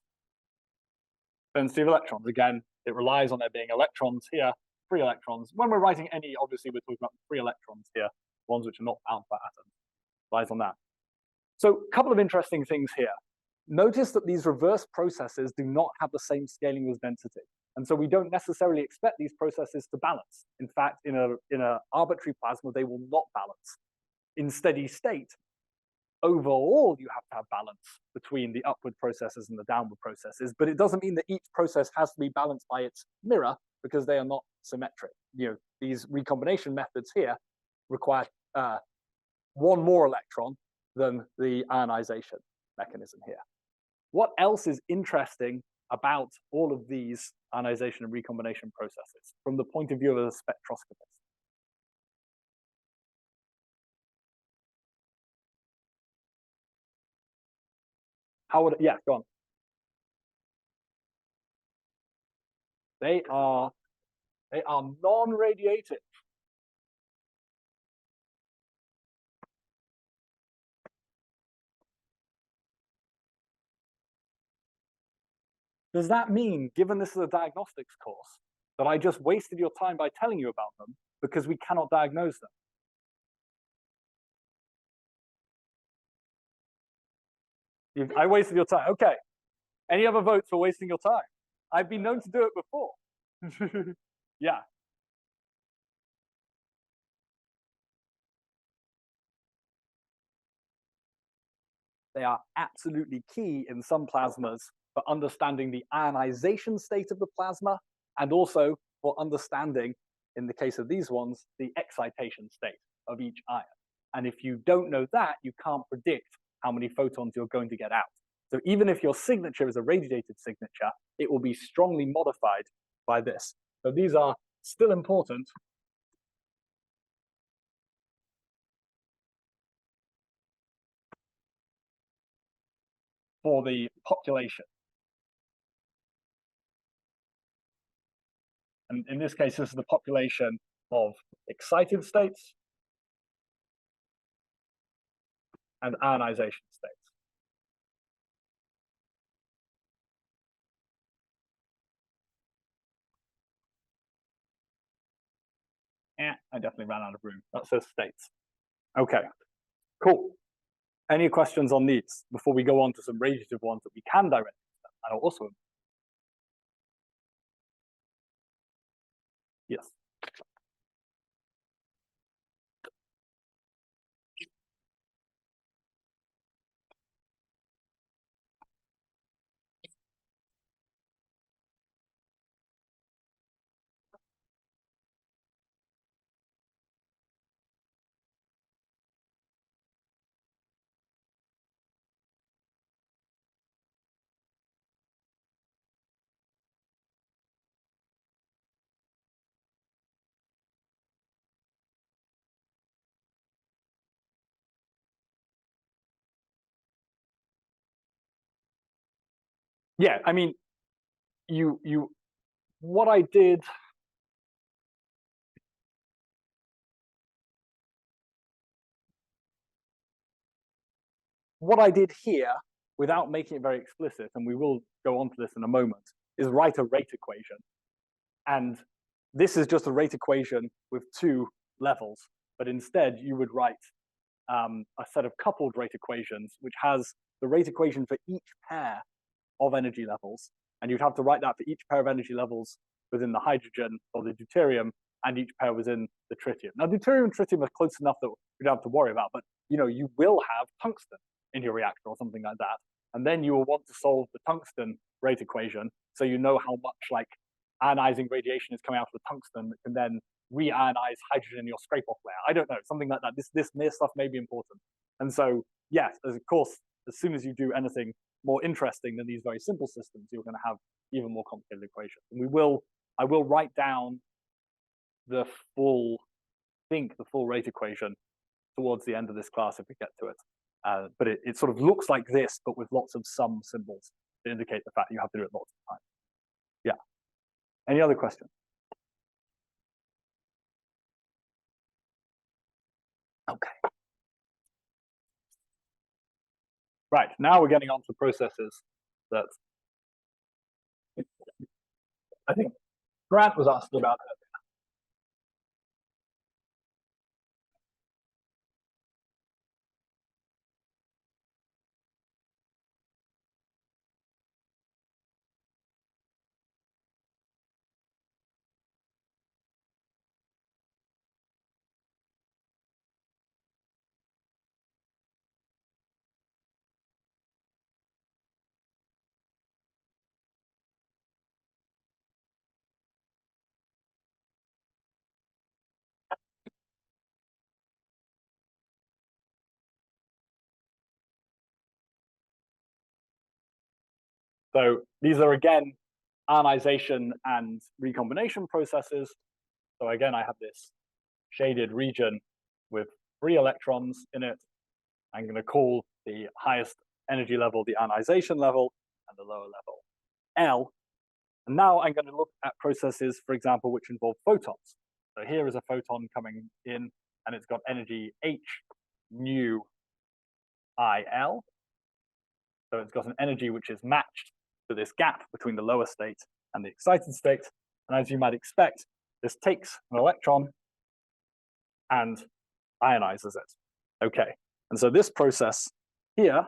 Density of electrons. Again, it relies on there being electrons here, free electrons. When we're writing any, obviously we're talking about free electrons here, ones which are not bound by atoms. Relies on that. So a couple of interesting things here. Notice that these reverse processes do not have the same scaling with density. And so we don't necessarily expect these processes to balance. In fact, in a arbitrary plasma, they will not balance. In steady state, overall, you have to have balance between the upward processes and the downward processes, but it doesn't mean that each process has to be balanced by its mirror, because they are not symmetric. These recombination methods here require 1 more electron than the ionization mechanism here. What else is interesting about all of these ionization and recombination processes from the point of view of a spectroscopist? How would yeah, go on. They are non-radiative. Does that mean, given this is a diagnostics course, that I just wasted your time by telling you about them because we cannot diagnose them? I wasted your time. Okay. Any other votes for wasting your time? I've been known to do it before. Yeah. They are absolutely key in some plasmas for understanding the ionization state of the plasma, and also for understanding, in the case of these ones, the excitation state of each ion. And if you don't know that, you can't predict how many photons you're going to get out. So even if your signature is a radiated signature, it will be strongly modified by this. So these are still important for the population. And in this case, this is the population of excited states and ionization states. I definitely ran out of room. That says states. Okay, cool. Any questions on these before we go on to some radiative ones that we can directly use and are also? Yes. Yeah, I mean, what I did here, without making it very explicit, and we will go on to this in a moment, is write a rate equation. And this is just a rate equation with two levels, but instead you would write a set of coupled rate equations, which has the rate equation for each pair of energy levels. And you'd have to write that for each pair of energy levels within the hydrogen or the deuterium, and each pair within the tritium. Now, deuterium and tritium are close enough that we don't have to worry about, but you will have tungsten in your reactor or something like that. And then you will want to solve the tungsten rate equation, so you know how much like ionizing radiation is coming out of the tungsten that can then re-ionize hydrogen in your scrape-off layer. I don't know, something like that. This near stuff may be important. And so, yes, of course, as soon as you do anything more interesting than these very simple systems, you're going to have even more complicated equations. And I will write down the full rate equation towards the end of this class if we get to it. But it sort of looks like this, but with lots of sum symbols to indicate the fact you have to do it lots of times. Yeah. Any other questions? Okay. Right, now we're getting on to processes that I think Grant was asking about. So these are again ionization and recombination processes. So again, I have this shaded region with 3 electrons in it. I'm going to call the highest energy level the ionization level and the lower level L. And now I'm going to look at processes, for example, which involve photons. So here is a photon coming in, and it's got energy H nu IL. So it's got an energy which is matched to this gap between the lower state and the excited state. And as you might expect, this takes an electron and ionizes it. Okay, and so this process here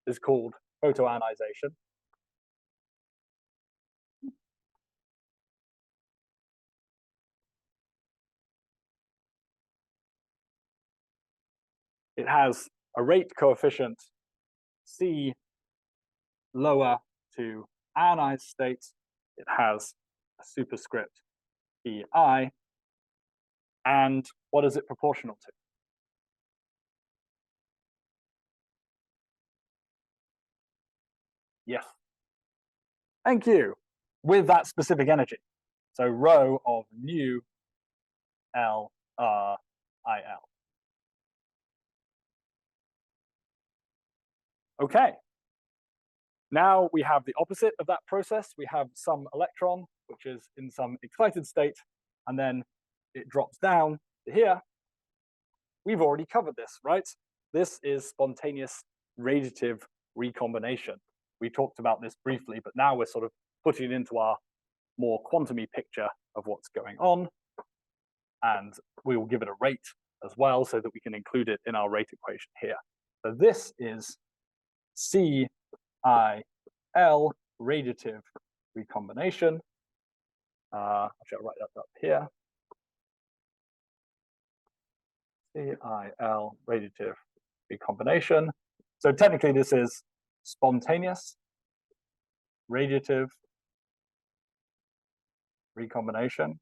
is called photoionization. It has a rate coefficient C lower to ionized state, it has a superscript Pi. And what is it proportional to? Yes. Thank you. With that specific energy. So rho of nu L R I L. Okay. Now we have the opposite of that process. We have some electron, which is in some excited state, and then it drops down to here. We've already covered this, right? This is spontaneous radiative recombination. We talked about this briefly, but now we're sort of putting it into our more quantum-y picture of what's going on. And we will give it a rate as well so that we can include it in our rate equation here. So this is CIL radiative recombination. Actually, I'll write that up here. CIL radiative recombination. So technically this is spontaneous radiative recombination.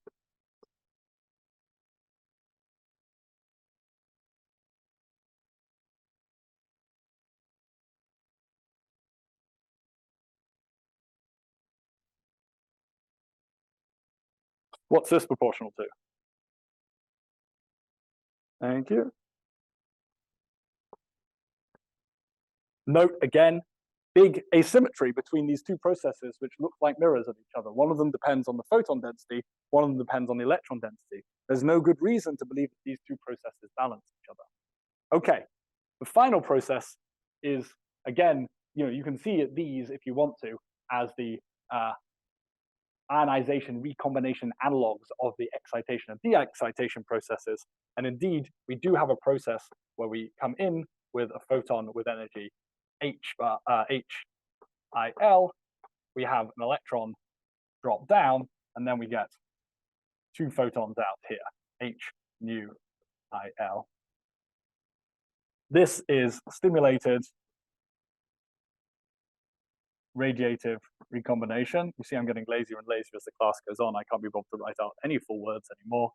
What's this proportional to? Thank you. Note again, big asymmetry between these two processes which look like mirrors of each other. One of them depends on the photon density, one of them depends on the electron density. There's no good reason to believe that these two processes balance each other. Okay, the final process is, again, you can see these, if you want to, as the ionization recombination analogs of the excitation and de-excitation processes. And indeed, we do have a process where we come in with a photon with energy HIL, we have an electron drop down, and then we get two photons out here, H nu IL. This is stimulated radiative recombination. You see I'm getting lazier and lazier as the class goes on. I can't be bothered to write out any full words anymore.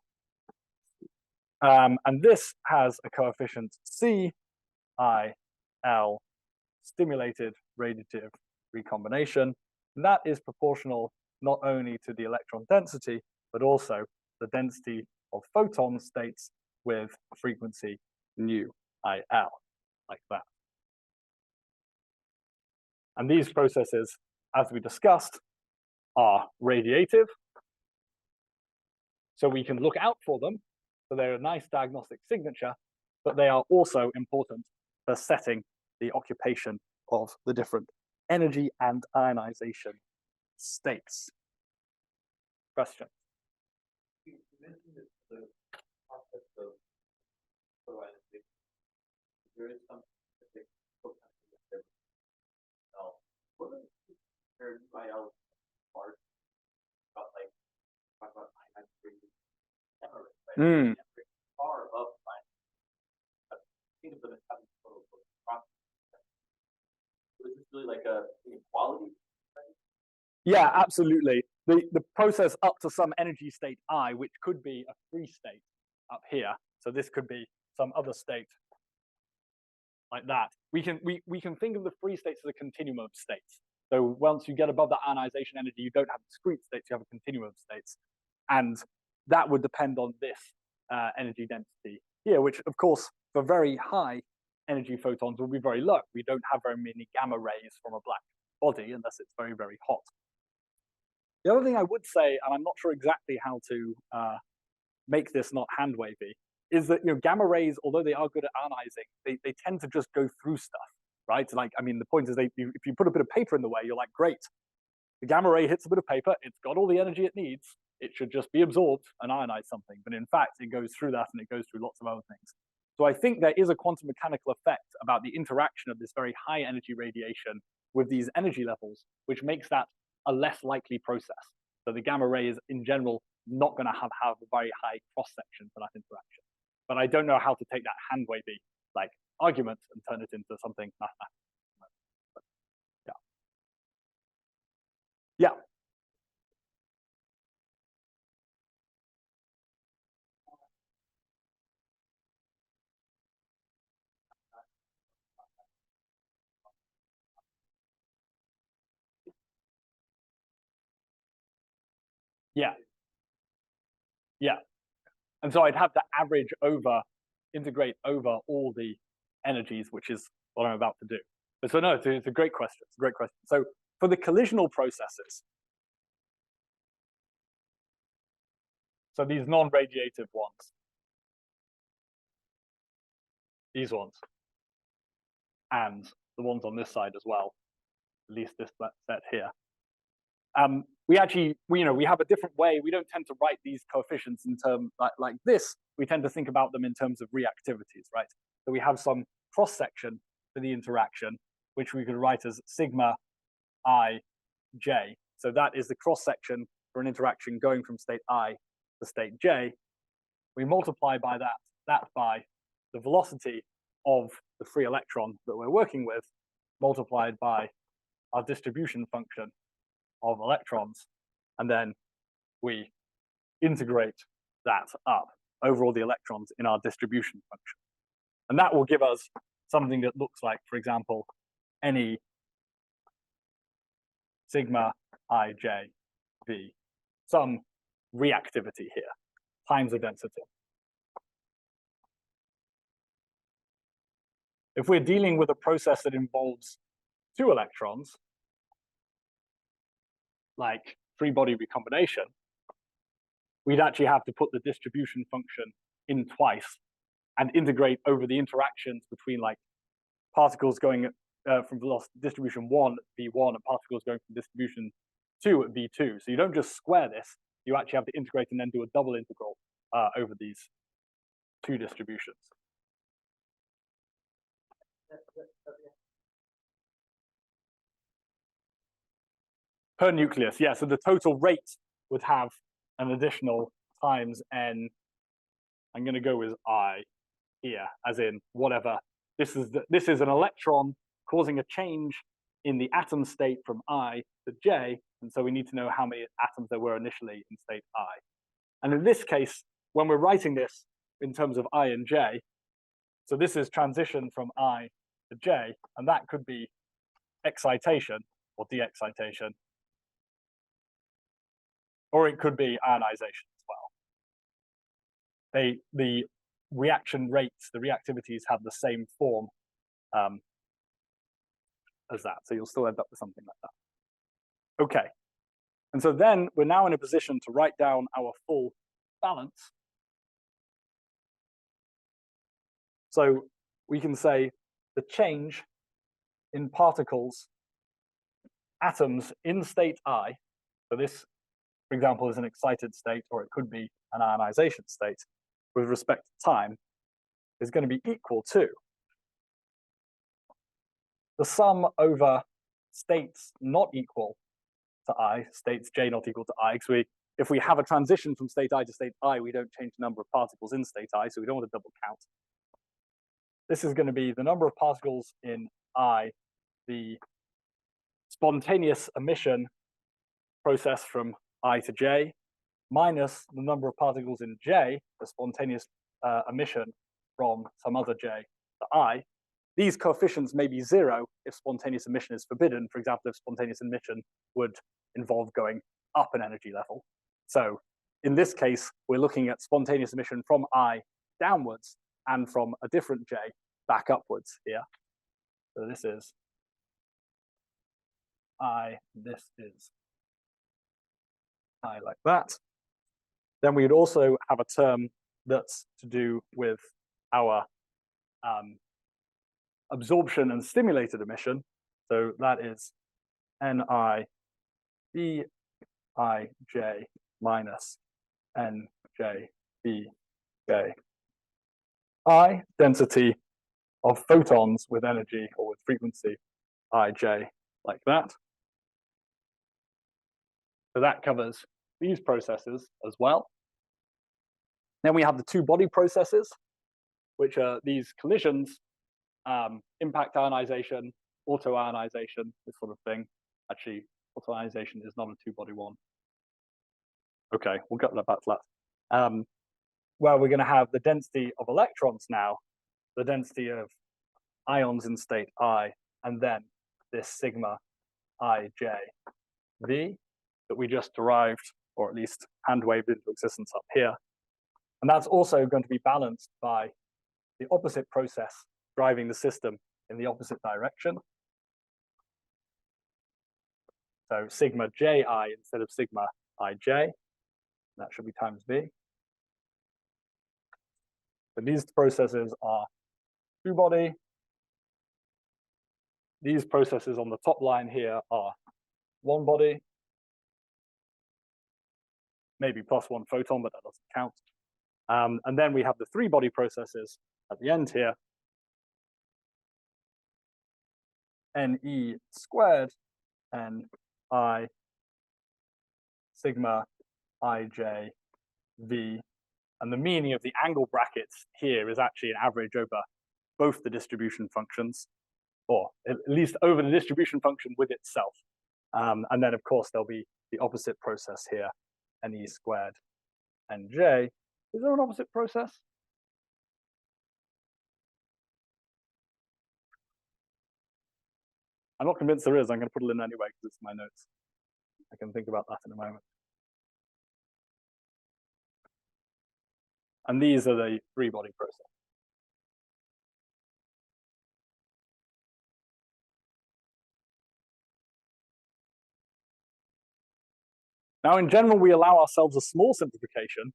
And this has a coefficient CIL, stimulated radiative recombination. And that is proportional not only to the electron density, but also the density of photon states with frequency nu IL, like that. And these processes, as we discussed, are radiative. So we can look out for them. So they're a nice diagnostic signature, but they are also important for setting the occupation of the different energy and ionization states. Question?
You mentioned that the process of photoionization, there is some specific photon. What are the IL part about, like, talk about ionization, right? Far above ionization. But think of them as having total process. So is this really like a inequality?
Yeah, absolutely. The process up to some energy state I, which could be a free state up here. So this could be some other state like that. We can think of the free states as a continuum of states. So once you get above the ionization energy, you don't have discrete states, you have a continuum of states. And that would depend on this energy density here, which of course, for very high energy photons will be very low. We don't have very many gamma rays from a black body unless it's very, very hot. The other thing I would say, and I'm not sure exactly how to make this not hand wavy, is that gamma rays, although they are good at ionizing, they tend to just go through stuff, right? Like, I mean, the point is, if you put a bit of paper in the way, you're like, great. The gamma ray hits a bit of paper, it's got all the energy it needs, it should just be absorbed and ionize something. But in fact, it goes through that and it goes through lots of other things. So I think there is a quantum mechanical effect about the interaction of this very high energy radiation with these energy levels, which makes that a less likely process. So the gamma ray is, in general, not going to have a very high cross-section for that interaction. But I don't know how to take that hand-wavy like argument and turn it into something mathematical. Yeah. Yeah. Yeah. And so I'd have to integrate over all the energies, which is what I'm about to do. But so no, it's a great question. It's a great question. So for the collisional processes, so these non-radiative ones, these ones, and the ones on this side as well, at least this set here. We actually, we have a different way. We don't tend to write these coefficients in terms like this. We tend to think about them in terms of reactivities, right? So we have some cross section for the interaction, which we could write as sigma I j. So that is the cross section for an interaction going from state I to state j. We multiply by that by the velocity of the free electron that we're working with, multiplied by our distribution function of electrons, and then we integrate that up over all the electrons in our distribution function. And that will give us something that looks like, for example, any sigma ij v, some reactivity here, times the density. If we're dealing with a process that involves 2 electrons, like free body recombination, we'd actually have to put the distribution function in twice and integrate over the interactions between like particles going from velocity distribution 1 at v1 and particles going from distribution 2 at v2. So you don't just square this, you actually have to integrate and then do a double integral over these 2 distributions. Per nucleus, yeah, so the total rate would have an additional times n. I'm going to go with I here, as in whatever. This is an electron causing a change in the atom state from I to J, and so we need to know how many atoms there were initially in state I. And in this case, when we're writing this in terms of I and J, so this is transition from I to J, and that could be excitation or de-excitation, or it could be ionization as well. The reaction rates, the reactivities have the same form as that, so you'll still end up with something like that. Okay, and so then we're now in a position to write down our full balance. So we can say the change in particles, atoms in state I, so this, for example, is an excited state, or it could be an ionization state, with respect to time, is going to be equal to the sum over states not equal to I, states J not equal to I, because if we have a transition from state I to state I, we don't change the number of particles in state I, so we don't want to double count. This is going to be the number of particles in I, the spontaneous emission process from I to J, minus the number of particles in J, the spontaneous emission from some other J to I. These coefficients may be 0 if spontaneous emission is forbidden. For example, if spontaneous emission would involve going up an energy level. So in this case, we're looking at spontaneous emission from I downwards and from a different J back upwards here. So this is I, this is I like that. Then we would also have a term that's to do with our absorption and stimulated emission. So that is Ni Bij minus Nj Bj. I, density of photons with energy or with frequency Ij, like that. So that covers these processes as well. Then we have the 2 body processes, which are these collisions, impact ionization, auto-ionization, this sort of thing. Actually, Photonization is not a two-body one. Okay, we'll get back to that. Where we're going to have the density of electrons now, the density of ions in state I, and then this sigma ij v that we just derived, or at least hand-waved into existence up here. And that's also going to be balanced by the opposite process driving the system in the opposite direction. So sigma ji instead of sigma ij, that should be times v. So these processes are two-body. These processes on the top line here are one-body, maybe plus one photon, but that doesn't count. And then we have the three-body processes at the end here. Ne squared and I sigma ij v. And the meaning of the angle brackets here is actually an average over both the distribution functions, or at least over the distribution function with itself. And then, of course, there'll be the opposite process here, Ne squared Nj. Is there an opposite process? I'm not convinced there is. I'm going to put it in anyway because it's my notes. I can think about that in a moment. And these are the three-body process. Now, in general, we allow ourselves a small simplification,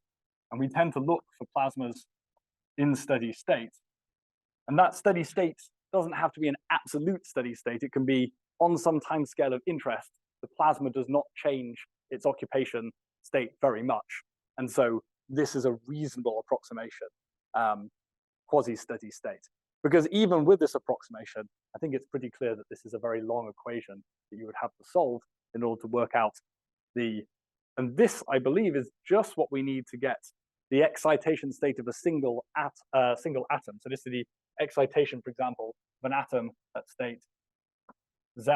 and we tend to look for plasmas in steady state. And that steady state doesn't have to be an absolute steady state. It can be on some time scale of interest. The plasma does not change its occupation state very much. And so this is a reasonable approximation, quasi-steady state. Because even with this approximation, I think it's pretty clear that this is a very long equation that you would have to solve in order to work out and this, I believe, is just what we need to get the excitation state of a single atom. So this is the excitation, for example, of an atom at state Z,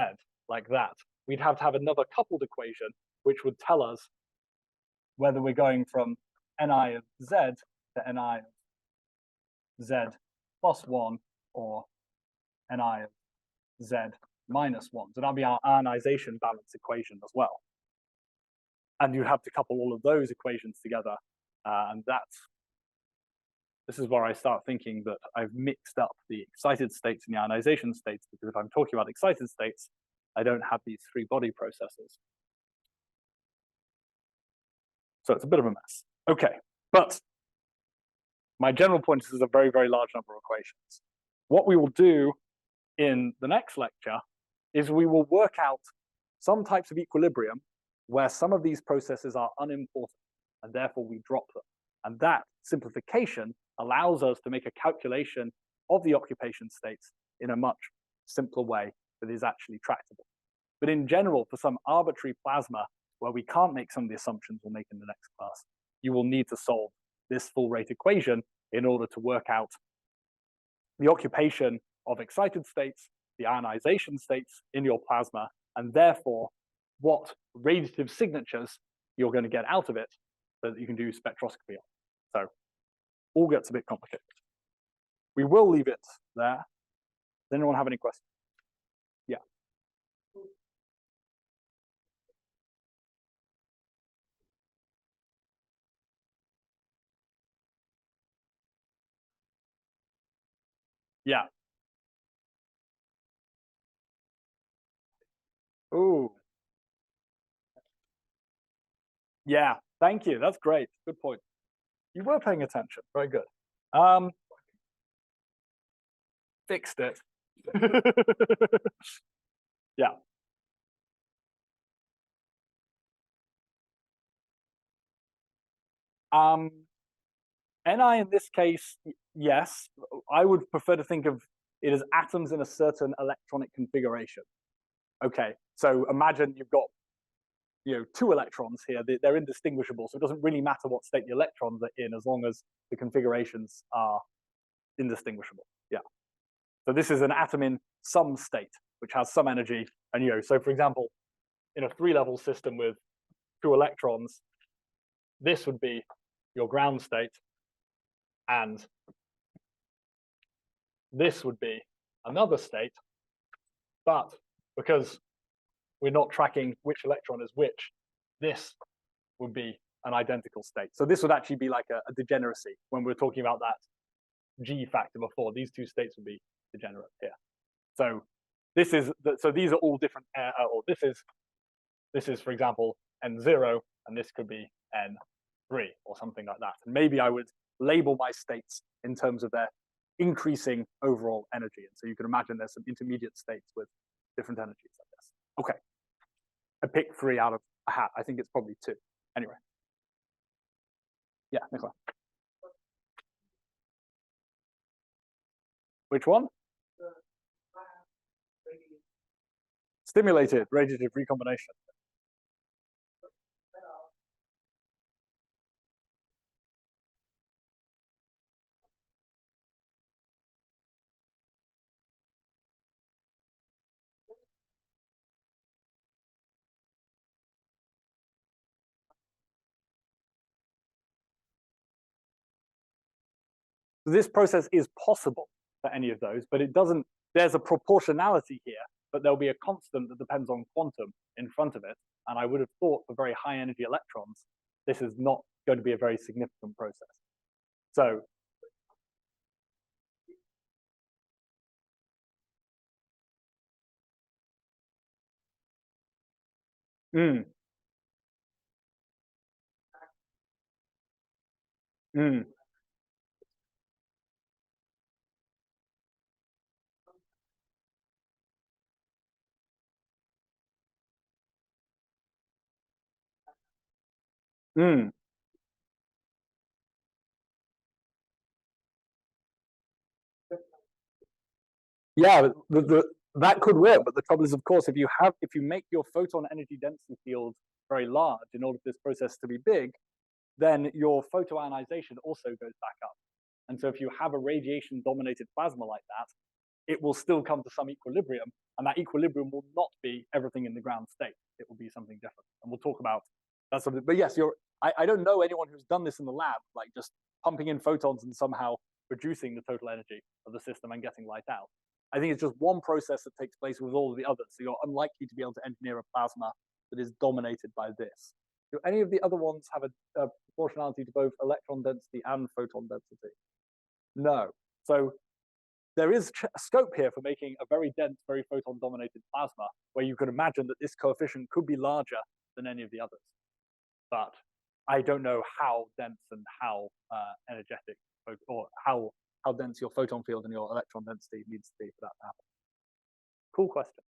like that. We'd have to have another coupled equation, which would tell us whether we're going from Ni of Z to Ni of Z plus 1 or Ni of Z minus 1. So that'll be our ionization balance equation as well. And you have to couple all of those equations together. And this is where I start thinking that I've mixed up the excited states and the ionization states, because if I'm talking about excited states, I don't have these three-body processes. So it's a bit of a mess. Okay, but my general point is there's a very, very large number of equations. What we will do in the next lecture is we will work out some types of equilibrium where some of these processes are unimportant, and therefore we drop them. And that simplification allows us to make a calculation of the occupation states in a much simpler way that is actually tractable. But in general, for some arbitrary plasma where we can't make some of the assumptions we'll make in the next class, you will need to solve this full rate equation in order to work out the occupation of excited states, the ionization states in your plasma, and therefore what radiative signatures you're going to get out of it so that you can do spectroscopy on. So all gets a bit complicated. We will leave it there. Does anyone have any questions? Yeah. Yeah. Ooh. Yeah, thank you. That's great. Good point. You were paying attention. Very good. Fixed it. Yeah. Ni in this case, yes. I would prefer to think of it as atoms in a certain electronic configuration. Okay, so imagine you've got two electrons here. They're indistinguishable, so it doesn't really matter what state the electrons are in as long as the configurations are indistinguishable. Yeah. So this is an atom in some state which has some energy, and so for example, in a 3-level system with 2 electrons, this would be your ground state, and this would be another state, but because we're not tracking which electron is which, this would be an identical state. So this would actually be like a degeneracy when we're talking about that G factor before. These 2 states would be degenerate here. So this is so these are all different. Or this is for example N0, and this could be N3 or something like that. And maybe I would label my states in terms of their increasing overall energy. And so you can imagine there's some intermediate states with different energies like this. Okay, I picked 3 out of a hat. I think it's probably 2. Anyway, yeah, Nicola. Which one? Stimulated radiative recombination. This process is possible for any of those, but it doesn't, there's a proportionality here, but there'll be a constant that depends on quantum in front of it. And I would have thought for very high energy electrons, this is not going to be a very significant process. So, mm, mm, mm. Yeah, that could work, but the trouble is, of course, if you make your photon energy density field very large in order for this process to be big, then your photoionization also goes back up. And so if you have a radiation-dominated plasma like that, it will still come to some equilibrium, and that equilibrium will not be everything in the ground state. It will be something different. And we'll talk about that sort of, but yes, I don't know anyone who's done this in the lab, like just pumping in photons and somehow reducing the total energy of the system and getting light out. I think it's just one process that takes place with all of the others. So you're unlikely to be able to engineer a plasma that is dominated by this. Do any of the other ones have a proportionality to both electron density and photon density? No. So there is a scope here for making a very dense, very photon-dominated plasma, where you could imagine that this coefficient could be larger than any of the others. But I don't know how dense and how energetic, or how dense your photon field and your electron density needs to be for that to happen. Cool question.